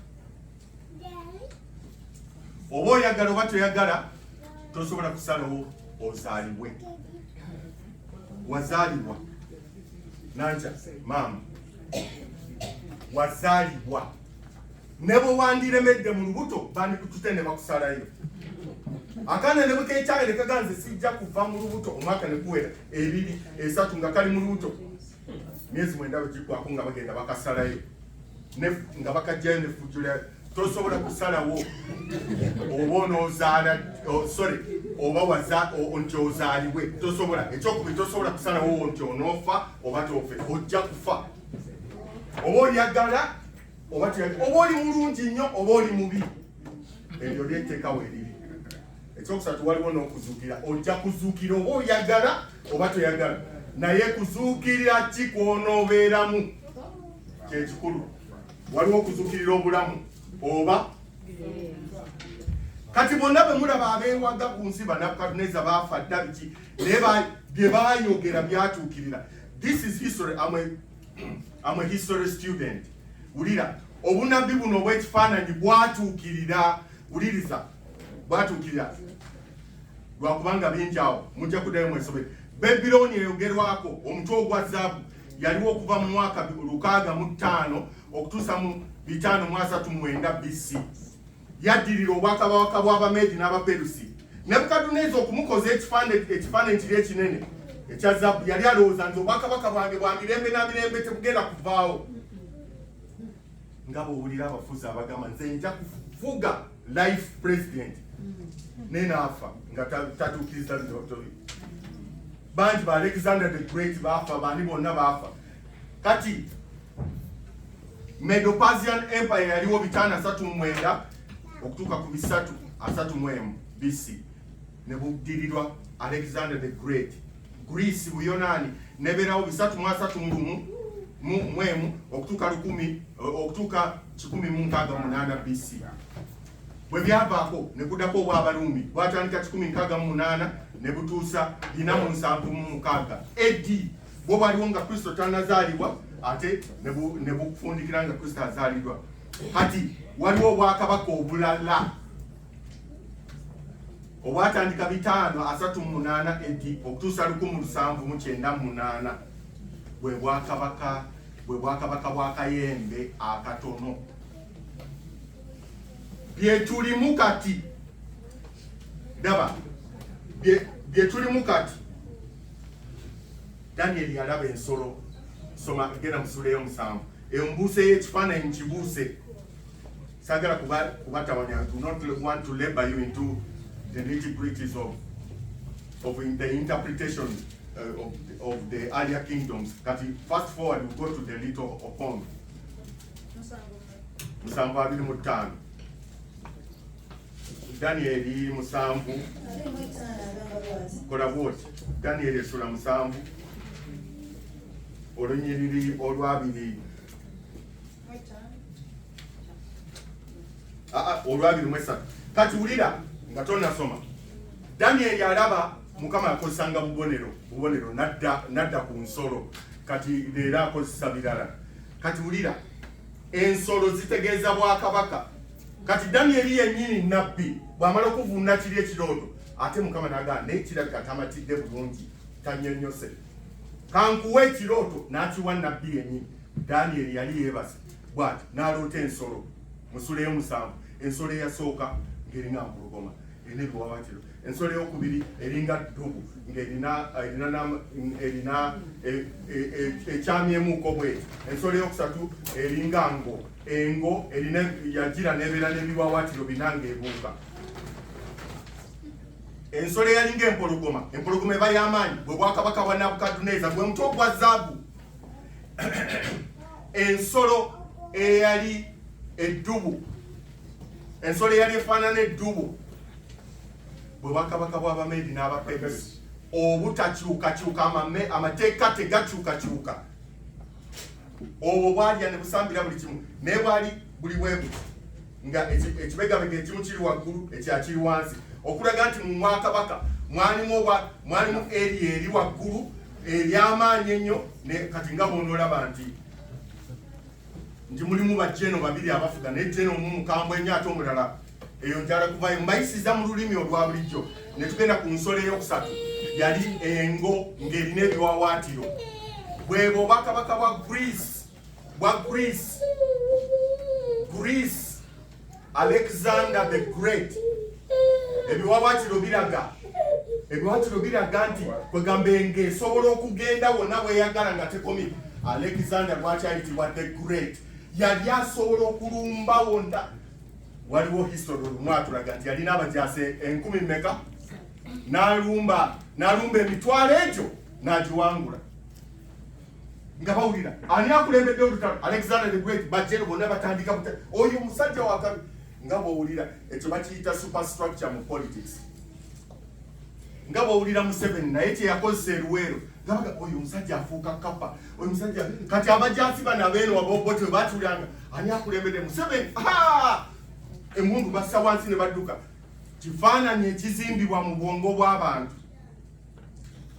Oba oyagala oba toyagala tosobola kusalawo ozaalibwe. Wazaalibwa nanja maama, wazaalibwa nebo wandiremedde mu lubuto bandikutute ne bakusalayo. Akana ne bukeekyale ne kaganze sijja kuva mu lubuto omwaka ne guwera 2 3 nga kali mu lubuto. Myezi 9 bwegikwako nga bagenda bakasalayo. Nga bakajjayo ne fujjula tosobola kusalawo oba onoozaala oba waza nti ozaaliwe tosobola ekyokubiri tosobola kusalawo nti onoofa oba tofe ojja kufa oba oyagala oba oli mulungi nnyo oba oli mubi eryo lyeteekawo eriri. Ekyokusatu waliwo n'okuzuukira ojja kuzuukira oba oyagala oba toyagala naye kuzuukirira ki kw'onoobeeramu kyekikulu. Waliwo okuzuukirira obulamu oba kati bonna bwe mulaba abeewaga ku nsi Nebukadduneeza baafa dda biki naye bye baayogera byatuukirira. This is history. I'm a history student. Wulira obunabbi buno obw'ekifaananyi bwatuukirira. Wuliriza bwatuukirira lwakubanga bingi awo mujja kuddayo mwesobere. Babilooni eyogerwako omutwe ogwa zaabu yaliwo okuva mu mwaka 605 okutuusa mu 539 BC. Yaddirira obwakabaka bw'Abamedi n'Abaperusi. Nebukadduneeza okumukoza ekifaananyi kiri ekinene ekya zaabu yali alowooza nti obwakabaka bwange bwa mirembe na mirembe tebugenda kuvaawo. Nga bw'owulira abafuzi abagamba nze nja kufuga life president naye n'afa nga tatuukiriza bitotobi. Bangi ba Alexander the Great baafa, bandi bonna baafa. Kati Medo-Persian Empire yaliwo 539 okutuuka ku 331 BC ne buddirirwa Alexander the Great. Greece Buyonaani nebeerawo 331 okutuuka 168 BC. Bwe byavaako ne kuddako obw'Abaruumi bwatandika 168 ne butuusa 476 AD. Bwo bwaliwo nga Kristo tannazaalibwa ate ne bufundikira nga Kristo azaaliddwa. Kati waliwo obwakabaka obulala obwatandika 538 AD okutuusa 1798 bwe bwakabaka bwa Kayembe akatono. Byetulimu kati daba byetulimu kati Daniel yalaba ensolo. Soma genda mu Sura 7. Embuuse y'ekifaananyi nkibuuse. Sagala kubatawanya. Do not want to labor you into the nitty-gritties of the interpretation of the earlier kingdoms. Kati fast forward, we go to the little pond. 7:25. Daniel 7 kola bwoti. Daniel esula 7 olunyiriri olwabiri olwabiri mwesatu. Kati wulira nga tonasoma. Daniel alaba Mukama yakozesanga bubonero nadda ku nsolo kati leero akozesa birala. Kati wulira ensolo zitegeeza bwakabaka. Kati Daniel yennyini nabbi bw'amala okuvunda kiri ekirooto ate Mukama n'agamba naye kirabika tamatidde bulungi tannyonnyose. Kankuwa ekirooto n'akiwa nabbi yennyini. Daniel yali yeebase bw'ati n'aloota ensolo mu Sura 7. Ensolo eyasooka ng'eringa mpologoma erina ebiwawaatiro. Ensolo ey'okubiri eringa ddubu ng'erina ekyamyemuuko bweti. Ensolo ey'okusatu eringa engo erina yagira n'ebeera n'ebiwawaatiro binanga ebuuka. Ensolo eyalinga empologoma eba y'amaanyi bwe bwakabaka bwa Nebukadduneeza gwe mutwe ogwa zaabu. Ensolo eyali eddubu, ensolo eyali efaanana eddubu bwe bwakabaka bw'Abamedi n'Abaperusi. Obutakyukakyuka amateeka tegakyukakyuka. Obwo bwalya ne busambira buli kimu naye bwali buli bwe buti nga ekibegabega ekimu kiri waggulu ekya kiri wansi okulaga nti mu mwakabaka mwalimu eri waggulu ery'amaanyi ennyo kati nga bw'onoolaba nti mulimu bajjeno babiri abafuga naye jjeno mukambwe ennyo ate omulala eyo njala kuvayo. Mbayisiza mu lulimi olwa bulijjo ne tugenda ku nsolo ey'okusatu yali engo ng'erina ebiwawaatiro. Bwebo obwakabaka bwa Greece Alexander the Great. Ebiwatiro biraga nti kwegambe ng'esobola okugenda wonna bweyagala nga tekomi. Alexander lwaki ayitibwa the Great? Yali asobola okulumba wonna. Waliwo history olumu atulaga nti yalina abajaasi 10,000 meka, n'alumba emitwalo egyo n'agiwangula. Nga bawulira ani akulembedde olutalo? Alexander the Great. Bajjero bonna batandika oyo omusajja wakabi. Nga bawulira ekyo bakiyita superstructure mu politics. Nga bawulira Museveni naye kyeyakozesa eruweero ngabaga oyo omusajja afuuka kapa, oyo omusajja kati abajaasi bano abeeno wabobote we batulanga ani akulembedde Museveni. Emundu bassa wansi ne badduka. Kifaananyi ekizimbibwa mu bwongo bw'abantu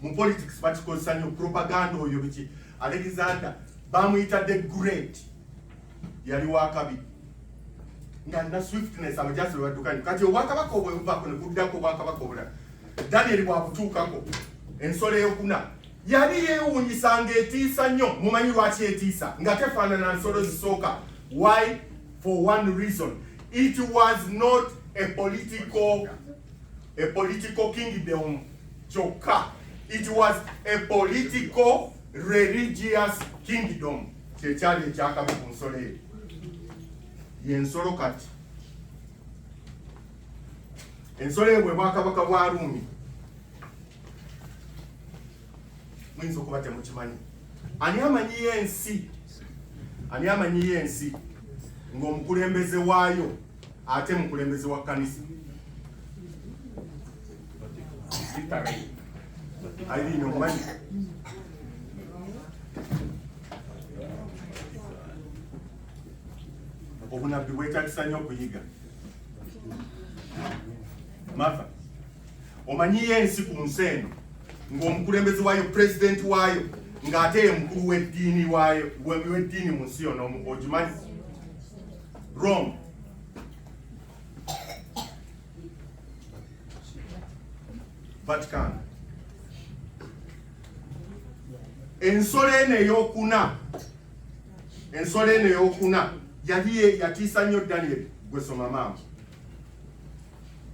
mu politics bakikozesa nnyo propaganda. Oyo biki Alexander bamuyita the Great, yali wakabi nga na swiftness abajaasi bwe baddukanye. Kati obwakabaka obwe buvaako ne buddako obwakabaka obulala. Daniel bwabutuukako ensolo eyokuna yali yeewuunyisa ng'etiisa nnyo. Mumanyi lwaki etiisa? Nga tefaanana nsolo zisooka. Why? For one reason. It was not a political kingdom kyokka. It was a political religious kingdom. Kyekyali ekyakabi ku nsolo eyo. Yensolo kati. Ensolo eyo bwe bwakabaka bwa Rumi. Muyinza okuba temukimanyi. Ani amanyi y'ensi ng'omukulembeze waayo ate mukulembeze wa kkanisa? Ayirina omumanyi? Obunabbi bwetagisa nnyo okuyiga. Martha, omanyi y'ensi ku nsi eno ng'omukulembeze waayo, president waayo, ng'ate ye mukulu w'eddiini waayo, w'eddiini mu nsi yonna ogimanyi? Rome. Vatican. Ensolo eno eyokuna yali yatiisa nnyo Daniel. Gwe soma maama.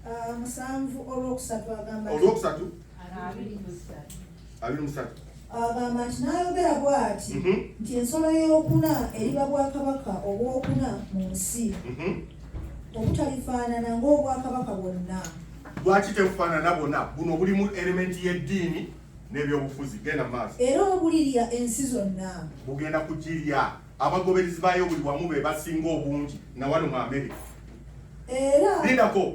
7 olwokusatu agamba. Olwokusatu? 23. Agamba nti n'ayogera bw'ati nti ensolo ey'okuna eriba bwakabaka obwokuna mu nsi obutalifaanana ng'obwakabaka bwonna. Lwaki tebufaanana bwonna? Buno bulimu elementi y'eddiini n'ebyobufuzi. Genda mu maaso. Era obulirya ensi zonna. Bugenda kugirya. Abagoberezi baayo buli wamu be basinga obungi na wano mu Amerika. Era lindako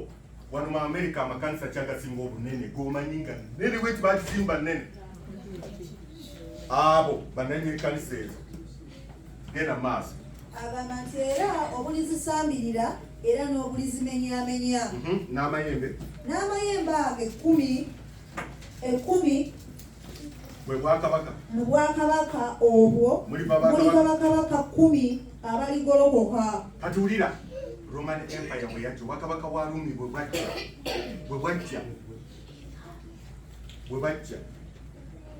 wano mu Amerika amakanisa kyagasinga obunene gomanyi nga nene bweti bakizimba nnene. Abo bananye kanisa ezo. Genda maaso. Agamba nti era obulizisambirira era n'obulizimenyamenya. N'amayembe ago 10 bwe bwakabaka. Mu bwakabaka obwo muli bakabaka 10 abaligolokoka. Kati wulira Roman Empire bwe yajja, obwakabaka bwa Rumi bwe bwajja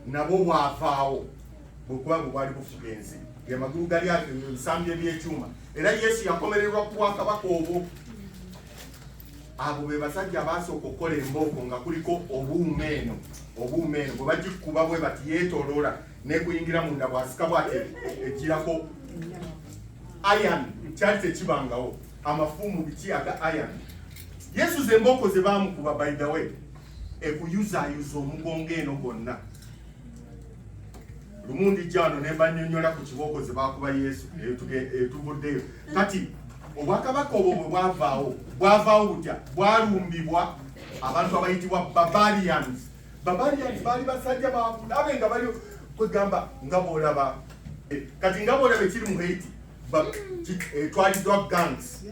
nabo bwafaawo bwekuba bwali bufuga ensi. Amagulu gali ebisambi eby'ekyuma. Era Yesu yakomererwa ku bwakabaka obwo. Abo be basajja abasooka okukola embooko nga kuliko obuumeeno bwe bagikuba bwe bati yeetooloola nekuyingira munda bwasika bwate egirako iron kyali tekibangawo. Amafumu biki aga iron. Yesu ze embooko ze baamukuba by the way ekuyuzaayuza omugongo eno gonna. Lumundi jano ne banyonyola ku kibooko ze baakuba Yesu etuvuddeyo. Kati obwakabaka obwo bwe bwavaawo butya? Bwalumbibwa abantu abayitibwa barbarians. Barbarians baali basajja bakulabe nga bali kwegamba nga bw'olaba kati nga bw'olaba ekiri mu Haiti twaliddwa gangs.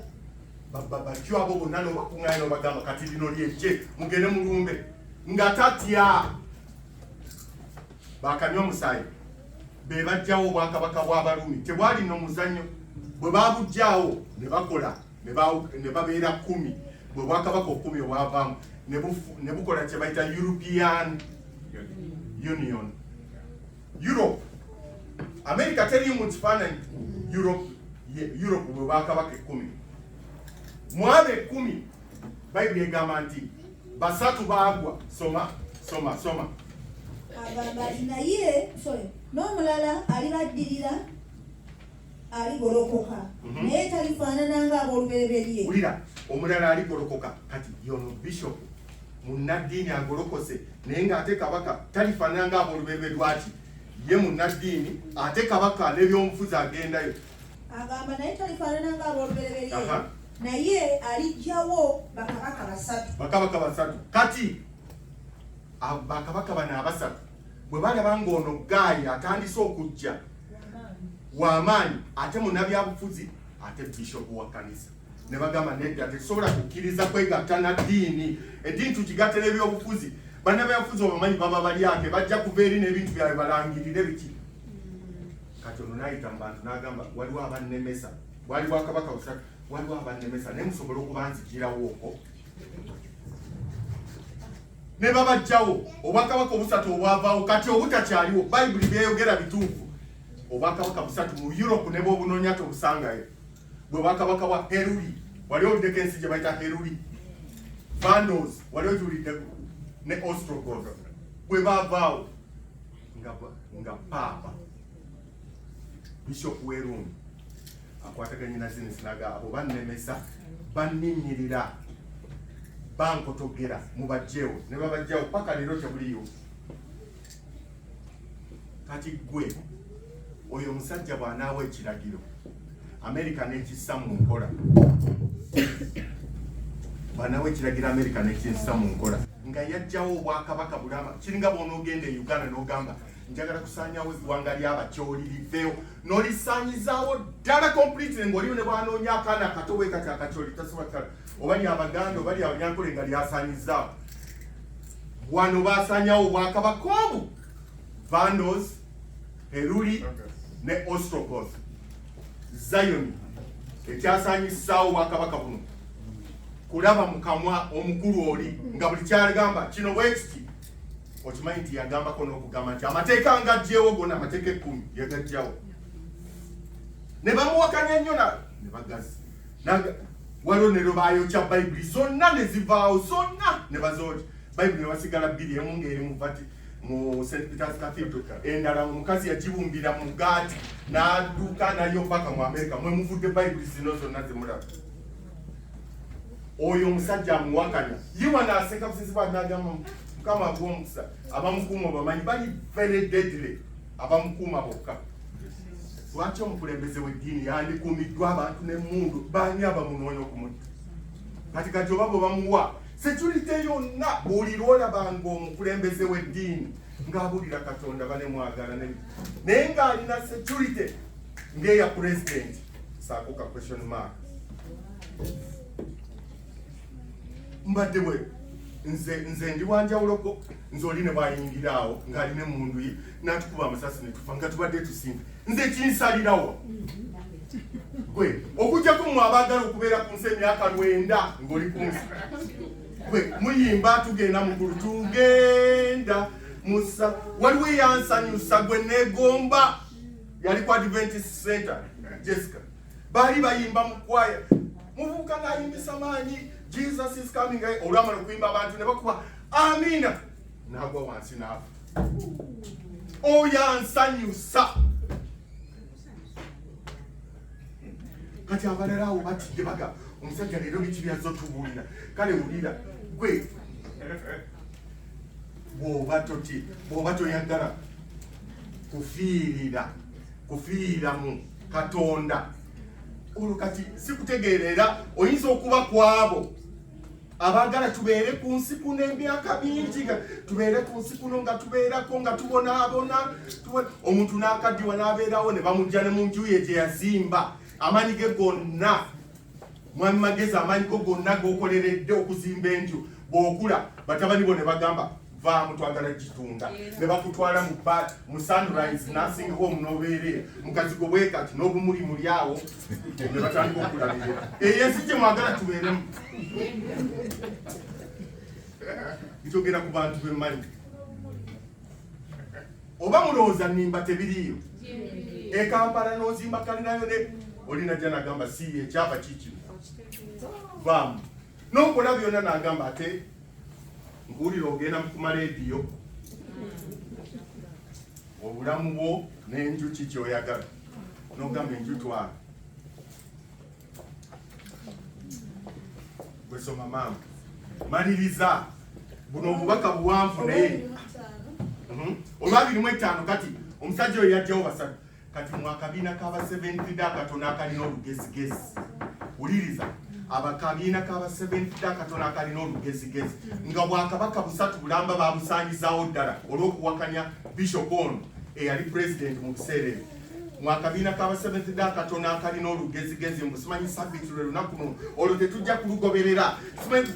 Batyo abo bonna n'obakuŋŋaanya n'obagamba kati lino lyejje mugende mulumbe nga tatya. Bakanywa omusaayi be bajjawo obwakabaka bw'Abarumi. Tebwali n'omuzannyo. Bwe baabugjawo ne bakola ne babeera 10. Bwe bwakabaka 10 obwavaamu ne bukola kye bayita European Union. Europe. America teri mu kifaananyi. Europe bwe bwakabaka 10. mwabe 10 Bible egamba nti basatu bagwa. Soma. Agamba naye n'omulala alibaddirira aligolokoka naye talifaanana ng'ab'olubereberye. Ulira omulala aligolokoka kati yono bishop munnaddiini agolokose naye ng'ate kabaka talifaanana ng'ab'olubereberye lwaki ye munnaddiini ate kabaka n'ebyomufuzi agendayo. Agamba naye talifaanana ng'ab'olubereberye naye alijjawo bakabaka basatu. Kati bakabaka bano abasatu bwe balaba ng'ono Gaali atandise okujja w'amaanyi ate munnabyabufuzi ate bishop wa kanisa ne bagamba nedda tetusobola kukkiriza kwegatta na ddiini. Eddiini tukigattera ebyobufuzi. Bannabyabufuzi obamanyi baba balyake bajja kuva eri n'ebintu byabwe balangirire biki. Kati ono n'ayita mu bantu n'agamba waliwo abannemesa waliwo akabaka busatu waliwo abannemesa naye musobole okubanzigirawo okwo. Ne babajjawo obwakabaka obusatu obwavaawo kati obutakyaliwo. Bayibuli byeyogera bituufu. Obwakabaka busatu mu Europe ne bw'obunoonya tobusangayo. Bwe bwakabaka bwa Heruli wali owuliddeko ensi gye bayita Heruli, Vandals wali ogiwuliddeko ne Ostrogoth bwe baavaawo nga paapa Bishop w'Erumi akwataganye na zino sinaga abo bannemesa banninnyirira bankotogera mubajjewo ne babajjawo paka leero tebuliyo. Kati gwe oyo omusajja bw'anaawa ekiragiro America n'ekissa mu nkola. Bw'anaawa ekiragiro America n'ekissa mu nkola nga yajjawo obwakabaka bulama. Kiringa bw'onoogenda e Uganda n'ogamba njagala kusaanyawo eggwanga ly'abakyoli liveewo n'olisaanyizaawo ddala completely ng'oliwo ne bwanoonya akaana akato bwe kati akakyoli tasobola oba ly'Abaganda oba ly'Abanyankole nga lyasaanyizaawo. Wano baasaanyawo obwakabaka obu Vandals, Heruli ne Ostrogoth. Zion ekyasaanyisaawo obwakabaka buno kulaba mu kamwa omukulu oli nga buli kyagamba kino bwe kiti. Okimanyi nti yagambako n'okugamba nti amateeka ng'aggyewo gonna amateeka 10 yagaggyawo. Ne bamuwakanya nnyo ne bagazi. Waliwo ne lwe baayokya Bayibuli zonna ne zivaawo zonna ne bazookya. Bayibuli ne basigala 2 emu ng'eri mu Vati mu St. Peter's Cathedral. Endala omukazi yagibumbira mu gaati n'adduka nayo paka mu America. Mwe muvudde Bayibuli zino zonna zimulaba. Oyo omusajja amuwakanya yiwa n'aseka busizibwa n'agamba Mukama agw'omukisa abamukuuma obamanyi bali very deadly abamukuuma bokka. Lwaki omukulembeze w'eddiini yandikuumiddwa abantu n'emmundu baani abamunoonya okumutta? Kati oba bwe bamuwa security yonna buli lw'olabanga omukulembeze w'eddiini ng'abulira Katonda banemwagala naye ng'alina security ng'eya president saako ka question mark. Mbadde bwe nze ndi wanjawuloko nze oli ne bwayingiraawo ng'alina emmundu ye n'atukuba amasasi ne tufa nga tubadde tusimba nze kinsalirawo gwe okujjako mmwe abaagala okubeera ku nsi emyaka 9 ng'oli ku nsi gwe muyimba tugenda mukulu tugenda musa waliwo eyansanyusa gwe neegomba yali ku Adventist Center Jessica baali bayimba mu kwaya muvubuka n'ayimbisa maanyi Jesus is coming. Olwamala okuyimba abantu ne bakuba amina n'agwa wansi n'afa. Oyo ansanyusa. Kati abalala awo batidde baga omusajja leero biki byazze otubuulira kale wulira gwe bw'oba toyagala kufiirira mu Katonda olwo kati sikutegeerera oyinza okuba kwabo abaagala tubeere ku nsi kuno emyaka mingi tubeere ku nsi kuno nga tubeerako nga tubonaabona omuntu n'akaddiwa n'abeerawo ne bamujja ne mu nju ye gye yazimba amaanyi ge gonna mwami magezi amaanyi go gonna g'okoleredde okuzimba enju bw'okula batabani bo ne bagamba vaamu twagala gitunda ne bakutwala mu Sunrise nursing home n'obeere mukazi go bwe kati n'obumuli muli awo ne batandika okulabirira ensi gye mwagala tubeeremu. Njogera ku bantu b'emmanyi oba mulowooza nnimba tebiriiyo Kampala n'ozimba kalinayo ne olina jja nagamba si ekyapa kiki vaamu n'okola byonna n'agamba ate nkuwulira ogenda ku marediyo obulamu bwo n'enjuki kyoyagala n'ogamba enju twala gwesoma maama maliriza buno obubaka buwanvu naye olwa 25 kati omusajja oyo yajjawo basatu kati mwakabiina kaba 70 dakatono akalina olugezigezi wuliriza abakabiina kaba 70 dakatono akalina olugezigezi nga bwakabaka busatu bulamba babusanyizawo ddala olw'okuwakanya bishop ono eyali president mu biseera ebyo mwakabiina kaba 70 dakatono akalina olugezigezi mbusimanyi sabiti lwe lunaku luno olwo tetujja kulugoberera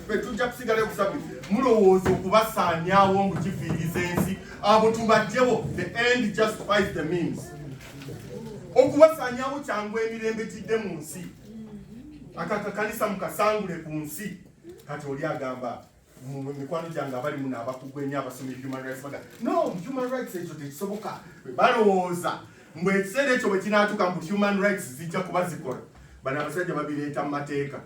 tetujja kusigalayo ku sabiti mulowooza okubasaanyaawo mbu kifiiriza ensi abo tubajjewo the end justifies the means okubasaanyaawo kyangu emirembe gidde mu nsi akakakanisa mukasangule ku nsi kati oli agamba mikwano gyange abali muno abakugwenya abasomye human rights no human rights ekyo tekisoboka balowooza mbwe ekiseera ekyo bwe kinaatuka mbu human rights zijja kuba zikola bano abasajja babireeta mu mateeka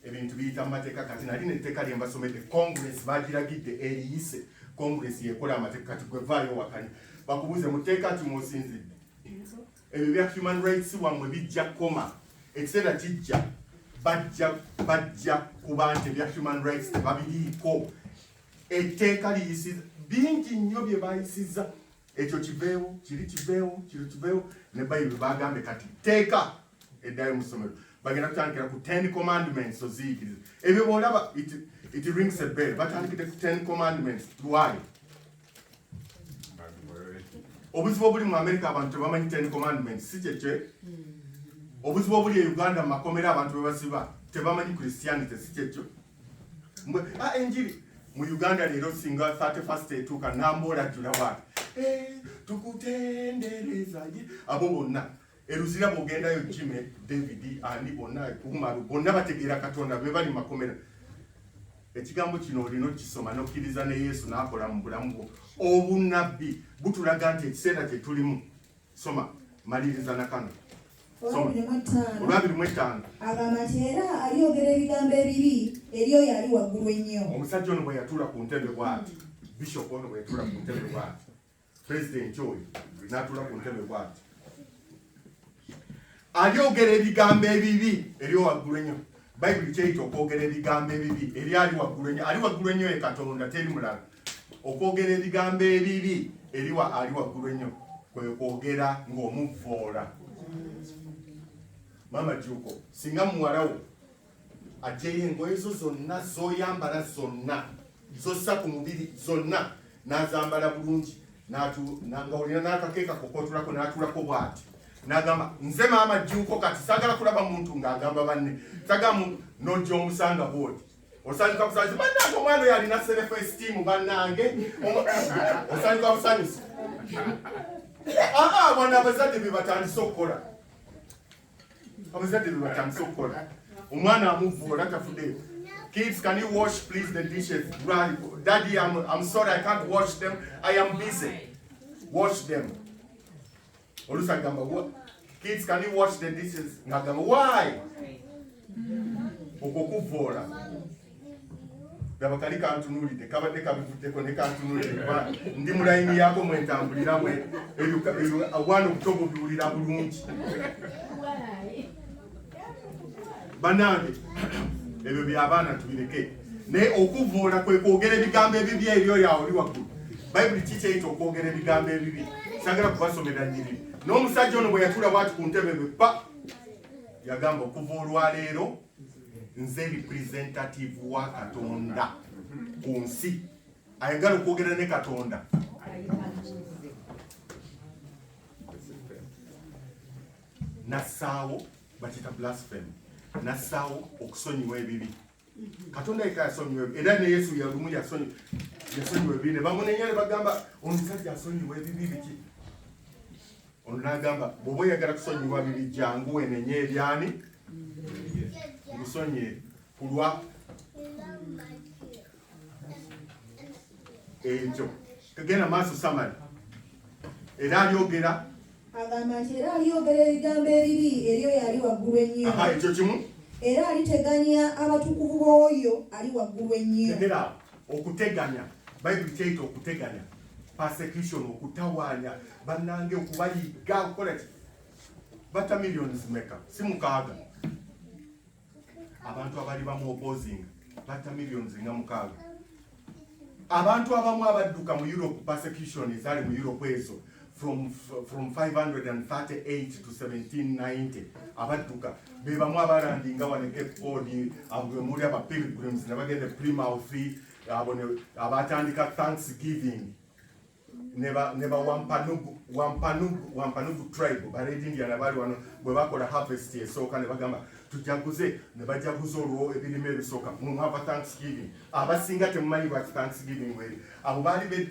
ebintu biyita mu mateeka kati nali netteeka lye mbasomedde congress bagiragidde eriyise congress yekola amateeka kati gwevaayo wakanya bakubuuze mu tteeka ati mwosinzidde ebyo bya human rights wammwe bijja koma ekiseera kijja bajja kuba nti ebya human rights tebabiriiko etteeka liyisiza bingi nnyo bye bayisiza ekyo kiveewo kiveewo ne bayibuli bagambe kati teeka eddayo mu ssomero bagenda kutandikira ku 10 commandments oziyikiriza ebyo boolaba it rings a bell batandikire ku 10 commandments lwayo obuzibu obuli mu America abantu tebamanyi 10 commandments si kyekyo obuzibu obuli e Uganda mu makomera abantu bebasiba tebamanyi Christianity si kyekyo enjiri mu Uganda leero singa 31st etuuka nambola jula bwati tukutendereza abo bonna eruzira bw'ogendayo Jimmy David ani bonna Kumaru bonna bategeera Katonda be bali makomera ekigambo kino olina okisoma n'okkiriza ne Yesu n'akola mu bulamu bwo obunabbi butulaga nti ekiseera kye tulimu soma maliriza na kano olwabiri agamba nti era alyogera ebigambo ebibi eri oyo ali waggulu ennyo omusajja ono bwe yatuula ku ntebe bw'ati bishop ono bwe yatuula ku ntebe bw'ati president oyo n'atuula ku ntebe bw'ati alyogera ebigambo ebibi eri waggulu ennyo bayibuli kyeyita okwogera ebigambo ebibi eri ali waggulu ennyo ali waggulu ennyo ye Katonda teri mulala okwogera ebigambo ebibi eri ali waggulu ennyo kwe kwogera ng'omuvvoola Mama Juko, singa muwalawo ajeyo engoye zo zonna zoyambala zonna zossa ku mubiri zonna n'azambala bulungi nga olina n'akakeeka kokotulako n'atulako bw'ati n'agamba nze Mama Juko kati saagala kulaba muntu ng'agamba banne sagamba n'ojja omusanga bw'oti osanyuka busanyusa bannange omwana oyo alina self-esteem bannange osanyuka busanyusa bwana abazadde be batandise okukola abazadde be batandise okukola omwana amuvvoola tafuddeyo kids can you wash please the dishes daddy I'm sorry I can't wash them I am busy wash them oluusi agamba kids can you wash the dishes ng'agamba why okwo kuvvoola laba kali kantunuulidde kabadde kabivuddeko ne kantunuulidde ndi mu layini yaako mwentambuliramu obwana obutogo biwulira bulungi bannange ebyo by'abaana tubireke naye okuvvoola kwe kwogera ebigambo ebibi ebyo yawe oli waggulu bayibuli kikyeyita okwogera ebigambo ebibi sagala kubasomera nyiri n'omusajja ono bwe yatuula bwati ku ntebe be pa yagamba okuva olwaleero nze representative wa Katonda ku nsi ayagala okwogera ne Katonda nassaawo bakita blasphemy nassaawo okusonyiwa ebibi Katonda yeka yasonyiwa ebibi era ne Yesu yalumu yasonyiwa ebibi ne bamunenya ne bagamba omusajja asonyiwa ebibi biki ono n'agamba bw'oba oyagala kusonyiwa bibi jangu wenenye ebyani ngusonye kulwa ekyo kagenda maaso samali era alyogera agamba nti era aliyogera ebigambo ebibi eryo yali waggulu ennyo. Ekyo kimu. Era aliteganya abatukuvu b'oyo ali waggulu ennyo. Tegera okuteganya. Bible kyeyita okuteganya. Persecution, okutawaanya bannange, okubayiga, okukola ki. Bata millions meka si mukaaga. Abantu abali bamu opposing bata millions nga mukaaga. Abantu abamu abadduka mu Europe, persecution ezali mu Europe ezo from 538 to 1790 abadduka be bamu abalandinga wane Cape Cod abwe muri aba pilgrims nabagende Plymouth abatandika Thanksgiving neba wampanugu tribe baredi Indiana bali wano bwe bakola harvest esooka ne bagamba tujaguze ne bajaguza olwo ebirime ebisoka mu hava Thanksgiving abasinga temumanyi ba Thanksgiving weri abo bali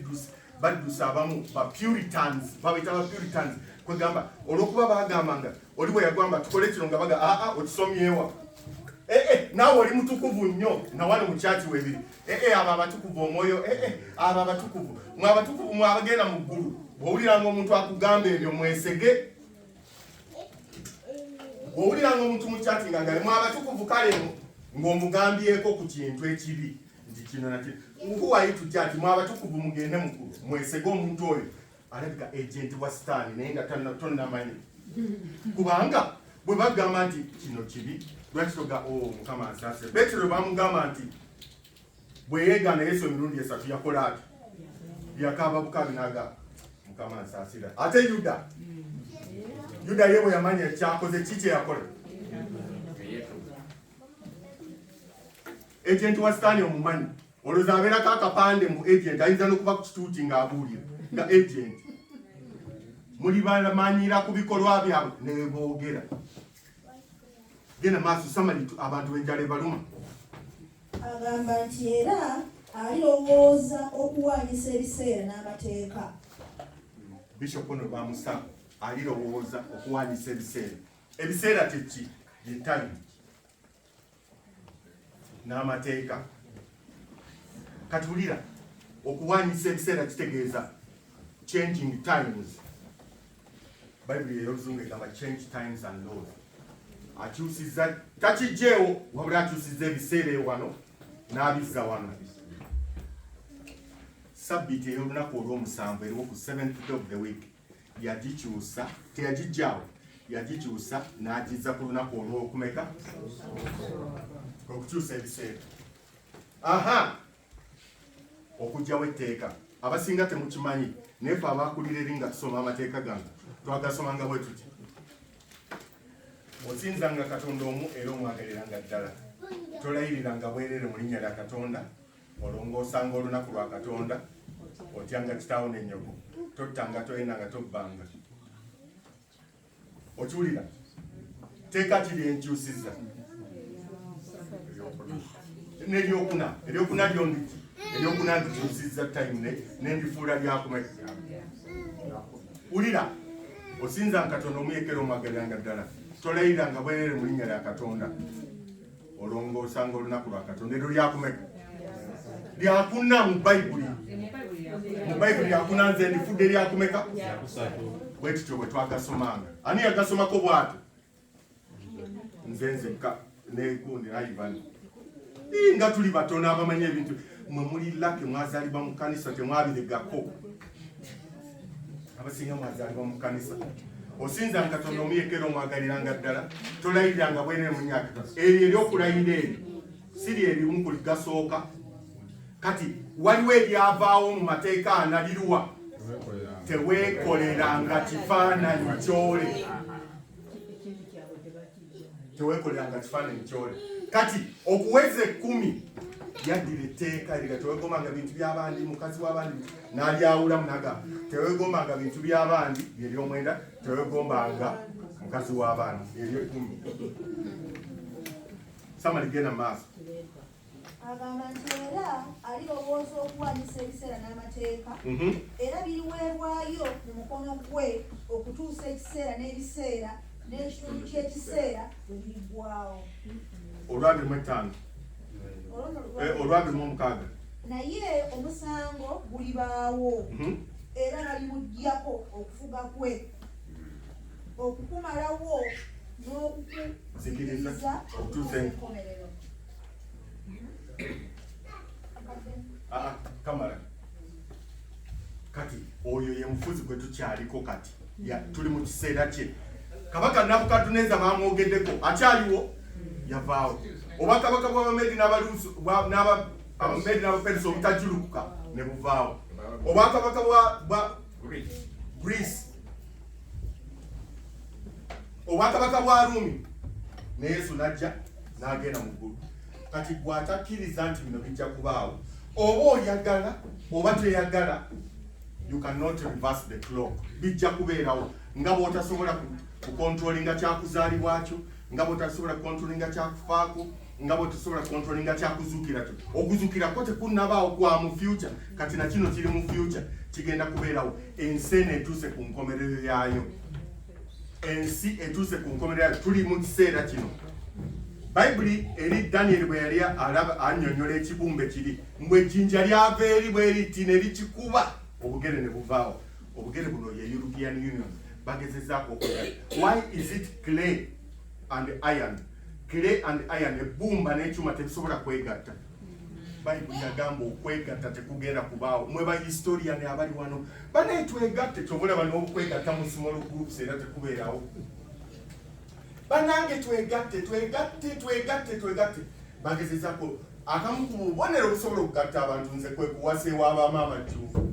baddusa abamu ba Puritans babita ba Puritans kwegamba olwokuba bagambanga oli bwe yagamba tukole kino nga baga okisomyewa nawe oli mutukuvu nnyo na wano mu church webiri aba abatukuvu omwoyo aba abatukuvu mwabatukuvu mwabagenda mu ggulu bw'owuliranga omuntu akugamba ebyo mwesege bw'owuliranga omuntu mu church nga mwabatukuvu kale ng'omugambyeko ku kintu ekibi nti kino nakino nkuwayi tujja ati mwabatukuvu mugende mu ggulu mwesege omuntu oyo alabika agent wa sitaani naye nga tonnamanyi kubanga bwe bagamba nti kino kibi lwaki toga mukama ansase Petero bamugamba nti bwe yeegaana Yesu emirundi esatu yakola ati yakaaba bukabi naga mukama ansasira ate Yuda ye bwe yamanya ekyakoze kiki yakola agent wa sitaani omumanyi olowooza abeerako akapande mu agent ayinza n'okuba ku kituuti ng'abuulira nga agent muli bamanyira ku bikolwa byabwe ne boogera gena maaso samali abantu b'enjala ebaluma. Agamba nti era alirowooza okuwaanyisa ebiseera n'amateeka. Bishop ono bamusa alirowooza okuwaanyisa ebiseera. Ebiseera teki ye time n'amateeka. Katulira okuwaanyisa ebiseera kitegeeza changing times. Bible y'Oluzungu egamba change times and laws. Akyusiza takijeewo wabula akyusiza ebiseera wano n'abizza wano. Sabbiiti ey'olunaku olw'omusanvu eriwo ku 7th of the week yagikyusa teyagijjaawo yagikyusa n'agizza ku lunaku olw'okumeka okukyusa ebiseera. Okugyawo etteeka abasinga temukimanyi naye fe abaakulira eri nga tusoma amateeka gange twagasomanga bwe tuti osinzanga Katonda omu era omwagaliranga ddala tolayiriranga bwerere mu linnya lya Katonda olongoosanga olunaku lwa Katonda otyanga kitaawo n'ennyoko tottanga toyendanga tobbanga okiwulira teeka kiri enkyusiza eryokuna lyondiki eryokuna ndikyusiza time nendifuula lyakumeka wulira osinzanga Katonda omuyekera omwagaliranga ddala tolayiranga bwerere mu linnya lya Katonda olongoosanga olunaku lwa Katonda eryo lyakumeka lyakuna mu Bayibuli lyakuna nze ndifudde lyakumeka bwe tutyo bwe twagasomanga ani yagasomako bw'atyo nze nzekka negundi Ivan nga tuli batono abamanyi ebintu mwe muli lake mwazaalibwa mu kanisa temwabiregako abasinga mwazaalibwa mu kanisa osinzanga Katonda omuyekera omwagaliranga ddala tolayiriranga bwerere mu linnya lya Katonda eryo eryokulayira eri siri erimu kuligasooka kati waliwo eryavaawo mu mateeka analiruwa teweekoleranga kifaananyi kyole teweekoleranga kifaananyi kyole kati okuweza 10 yaddira etteeka eriga teweegombanga bintu by'abandi mukazi w'abandi n'alyawulamu naga teweegombanga bintu by'abandi ery'omwenda teweegombanga mukazi w'abandi ery'ekumi samali genda mu maaso. Agamba nti era alirowooza okuwaanyisa ebiseera n'amateeka era biriweebwayo mu mukono gwe okutuusa ekiseera n'ebiseera n'ekitundu ky'ekiseera bwe biriggwawo. Olwabirimu 5 olwabirimu 6 naye omusango gulibaawo era balimuggyako okufuga kwe okukumalawo n'okukuzikiriza okukomerero. Kamala kati oyo ye mufuzi gwe tukyaliko kati tuli mu kiseera kye. Kabaka Nabukadduneeza bamwogeddeko akyaliwo yavaawo. Oba kabaka bw'Abamedi n'Abaperesi obutajulukuka ne buvaawo. Oba kabaka bwa Greece, oba kabaka bwa Rumi, ne Yesu najja n'agenda mu ggulu. Kati gw'atakkiriza nti bino bijja kubaawo, oba oyagala oba teyagala, you cannot reverse the clock. Bijja kubeerawo nga bw'otasobola kukontrolinga kyakuzaalibwa kyo, nga bw'otasobola kukontrolinga kyakufaako, nga bw'otasobola kukontrolinga kyakuzuukira kyo. Okuzuukirako tekunnabaawo kwa mu future, kati na kino kiri mu future, kigenda kubeerawo. Ensi eno etuuse ku nkomerero yaayo. Ensi etuuse ku nkomerero yaayo. Tuli mu kiseera kino. Bayibuli eri Daniel bwe yali annyonnyola ekibumbe kiri, mbwe ejjinja lyava eri bwe liti ne likikuba, obugere ne buvaawo. Obugere buno ye European Union bagezezzaako okwegala. Why is it clay and iron? Clay and iron, ebbumba n'ekyuma tebisobola kwegatta. Bayibuli yagamba okwegatta tekugenda kubaawo. Mwe ba historian abali wano bane twegatte, kyobulaba n'okwegatta mu small groups era tekubeerawo. Banange twegatte. Bagezezzaako akamu ku bubonero obusobola okugatta abantu nze kwe kuwasa ew'abamaama Jjuufu,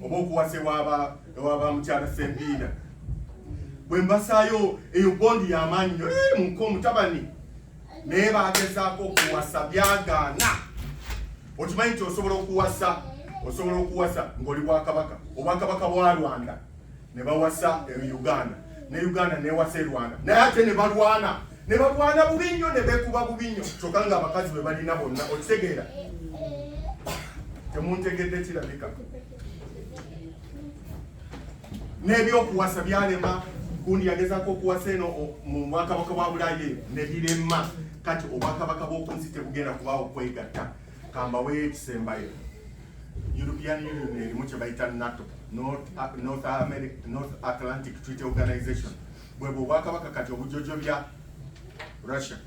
oba okuwasa ew'aba mukyala Sembiira. Bwe mbasaayo eyo bondi y'amaanyi nnyo muko omutabani naye bagezaako okuwasa byagaana. Okimanyi nti osobola okuwasa ng'oli Bwakabaka. Obwakabaka bwa Rwanda ne bawasa Uganda, ne Uganda newasa e Rwanda, naye ate ne balwana bubi nnyo, ne beekuba bubi nnyo, kyokka ng'abakazi be balina bonna. Okitegeera? Temuntegedde kirabika. N'ebyokuwasa byalema. Gundi yagezaako okuwasa eno mu Bwakabaka bwa Bulaaya ne birema. Kati Obwakabaka bw'okunsi tebugenda kubaawo kwegatta. Kambawe ekisembayo. European Union erimu kye bayita NATO, North Atlantic Treaty Organization. Bwebwe Obwakabaka kati obujjojo bya Russia.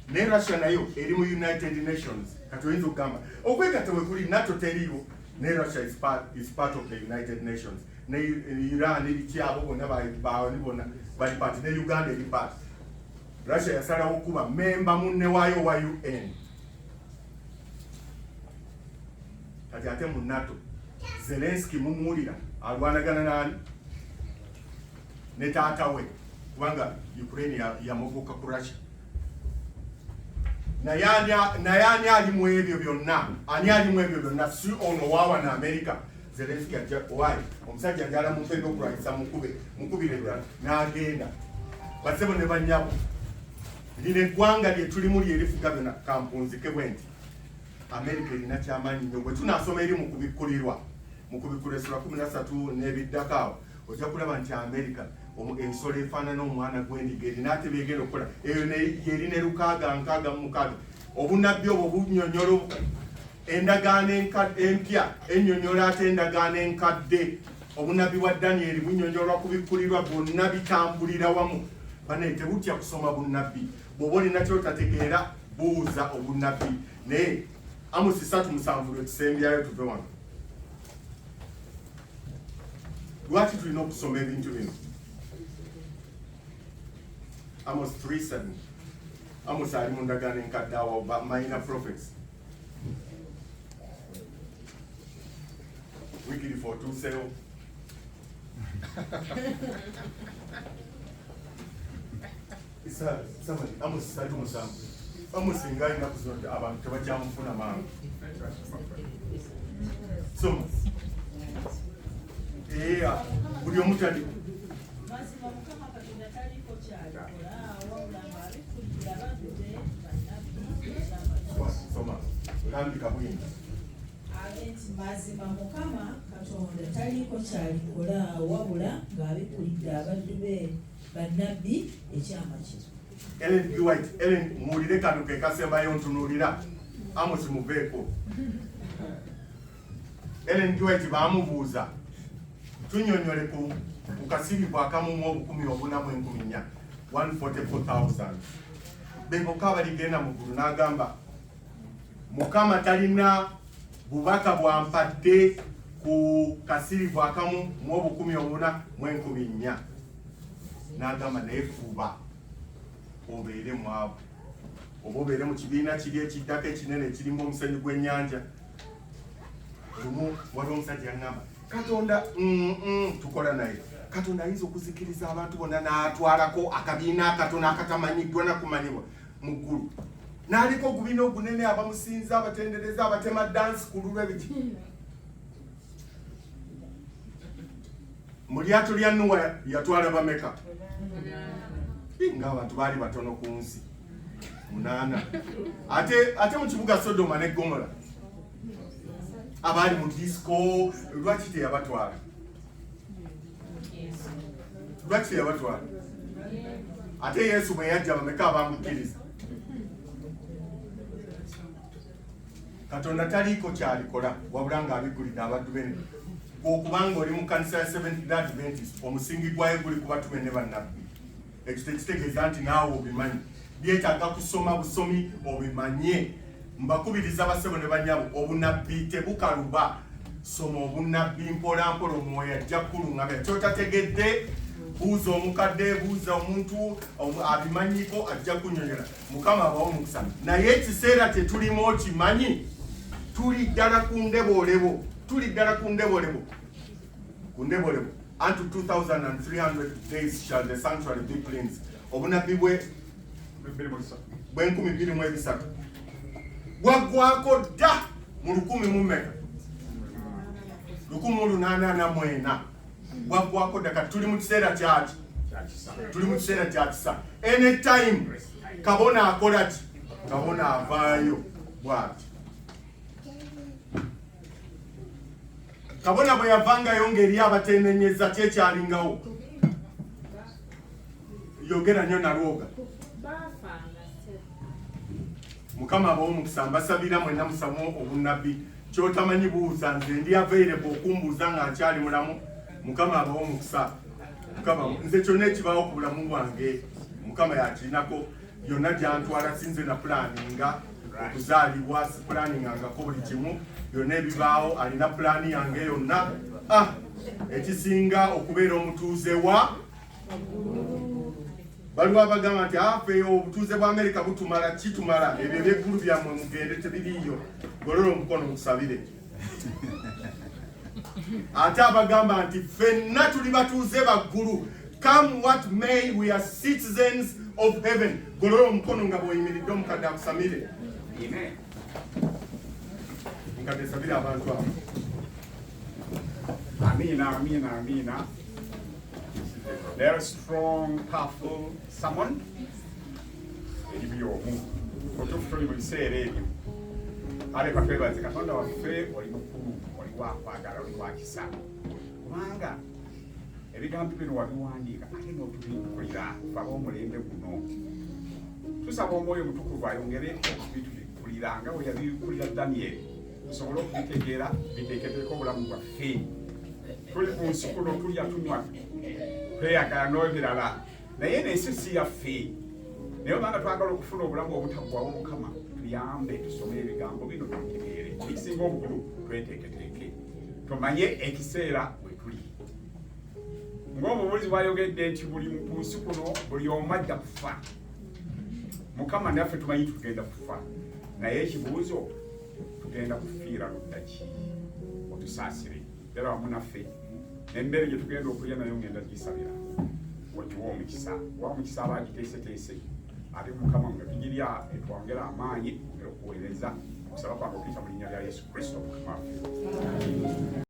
Ne Russia nayo eri mu United Nations. Kati oyinza okugamba okwegatta we kuli NATO teriiwo, ne Russia is part of the United Nations. Ne Iran ebiki abo bonna bonna bali part, ne Uganda eri part. Russia yasalawo okuba memba munne waayo wa UN. Kati ate mu NATO Zelensky mumuwulira alwanagana nani? Ne taata we, kubanga Ukraine yamuvuka ku Russia. Naye ani alimu ebyo byonna? Si ono waawa na America. Zelensky ajja why omusajja njala mupendo okulwanyisa mukubire ddala n'agenda. Basebo ne bannyabo lino eggwanga lye tulimu lyerifuga byonna kampunzike bwe nti America erina kyamaanyi nnyo. Bwe tunaasoma eri mu kubikkulirwa Sura 13 n'ebiddako ojja kulaba nti America ensolo efaanana omwana gw'endiga erina ate byegenda okukola. Eyo yeri ne 666. Obunabbi obwo bunnyonnyola endagaano empya ennyonnyola ate endagaano enkadde. Obunabbi bwa Daniel bunnyonnyolwa kubikkulirwa, bwonna bitambulira wamu. Bane tebutya kusoma bunnabbi. Bw'oba olina kyotategeera buuza obunnabbi. Naye Amosi 3:7 ekisembyayo tuve wano. Lwaki tulina okusoma ebintu bino? Amos 3:7. Amos ali mu ndagaano enkadde awo minor prophets. Wikiri for 2 sale. Somebody, Amos 3:7. Amos ingali na kuzonda abantu tebajamufuna mangu. Soma. Buli omutali. Soma. Lambika bwingi. Mazima Mukama Katonda taliiko kyalikola wabula ng'abikkulidde abaddu be bannabbi ekyama kye. Ellen G. White, Ellen muwulire kano ke kasembayo ntunuulira. Amos muveeko. Ellen G. White baamubuuza tunyonyole ku kasiribwa akamu mu 10,4 144,000 beboka baligenda mu ggulu n'agamba Mukama talina bubaka bwampadde ku kasiribwa akamu mu 10,4 n'agamba naye fuba obeere mu abo oba obeere mu kibiina kiri ekiddako ekinene ekirimu omusenyu gw'ennyanja. Lumu waliwo omusajja yaŋŋamba Katonda tukola naye Katonda ayinza okuzikiriza abantu bonna n'atwalako akabiina akatono akatamanyiddwa nakumanyibwa mu ggulu n'aliko ogubiina ogunene abamusinza abatendereza abatema dansi ku lulwebiki. Mu lyato lya Nuwa yatwala bameka ng'abantu baali batono ku nsi 8. Ate mu kibuga Sodoma ne Gomora abali mu disco lwaki teyabatwala? Lwaki teyabatwala? Ate Yesu bwe yajja bameka abamukkiriza? Katonda taliiko kyalikola wabula ng'abigulidde abaddu bene. Okubanga oli mu kanisa ya Seventh Day Adventist omusingi gwayo guli ku batume ne bannabbi. Ekyo tekitegeeza nti naawe obimanyi. Byetaaga kusoma busomi obimanye. Mbakubiriza basebo ne banyabo obunabbi tebukaluba. Soma obunabbi mpola mpola omwoyo ajja kulungamira. Kyotategedde buuza omukadde, buuza omuntu abimanyiko ajja kunyonyola. Mukama abawo omukisa. Naye ekiseera tetulimu okimanyi. Tuli ddala ku ndebolebo. Unto 2,300 days shall the sanctuary be cleansed. Obunabbi bwe 2023 bwaggwako dda mu 1884 bwaggwako dda. Kati tuli mu kiseera kyaki? Tuli mu kiseera kya kisa. Anytime kabona akola ki? Kabona avaayo bw'ati. Kabona bwe yavangayo ng'eri abatenenyeza kyekyalingawo. Yogera nnyo nalwoga. Mukama abawo omukisa. Mbasabira mwenna musamu obunabbi. Kyotamanyi buuza, nze ndi available okumbuuza nga nkyali mulamu. Mukama abawo omukisa. Nze kyonna ekibaawo ku bulamu bwange Mukama yakirinako. Yonna gyantwala sinze na pulaninga okuzaalibwa, sipulaaningangako buli kimu. Yonna ebibaawo alina pulaani yange yonna. Ekisinga okubeera omutuuze wa baliwo abagamba nti afe obutuuze bwa Amerika butumala kitumala. Ebyo eby'eggulu byammwe mugende tebiriiyo. Golola omukono musabire. Ate abagamba nti ffenna tuli batuuze baggulu. Come what may, we are citizens of heaven. Golola omukono nga bw'oyimiridde omukadde akusamire. Amen. Nkadde sabire abantu abo. Amina. They're strong, powerful, someone. Ebyomu. Otufu tuli mu biseera ebyo. Aleka twebaze Katonda waffe oli mukulu, oli wakwagala, oli wakisa. Kubanga ebigambo bino wabiwandiika ate n'otubikukulira faba omulembe guno. Tusaba Omwoyo Omutukuvu ayongere okubitubikulira nga bwe yabibikulira Daniel. Tusobole okubitegeera biteeketeeko obulamu bwaffe. Tuli ku nsi kuno tulya tunywa tweyagala n'ebirala naye n'ensi si yaffe. Naye obanga twagala okufuna obulamu obutaggwawo Mukama tuyambe tusome ebigambo bino tubitegeere. Ekisinga obukulu tweteeketeeke tumanye ekiseera bwe tuli. Ng'omubuulizi bw'ayogedde nti buli ku nsi kuno buli omu ajja kufa. Mukama naffe tumanyi tugenda kufa. Naye ekibuuzo tugenda kufiira ludda ki? Otusaasire era wamu naffe n'emmere gye tugenda okulya nayo ngenda gisabira. Wagiwa omukisa. Wa omukisa abagiteeseteese. Ate Mukama nga tugirya etwongera amaanyi okuweereza okusaba kwange okuyita mu linnya lya Yesu Kristo Mukama waffe.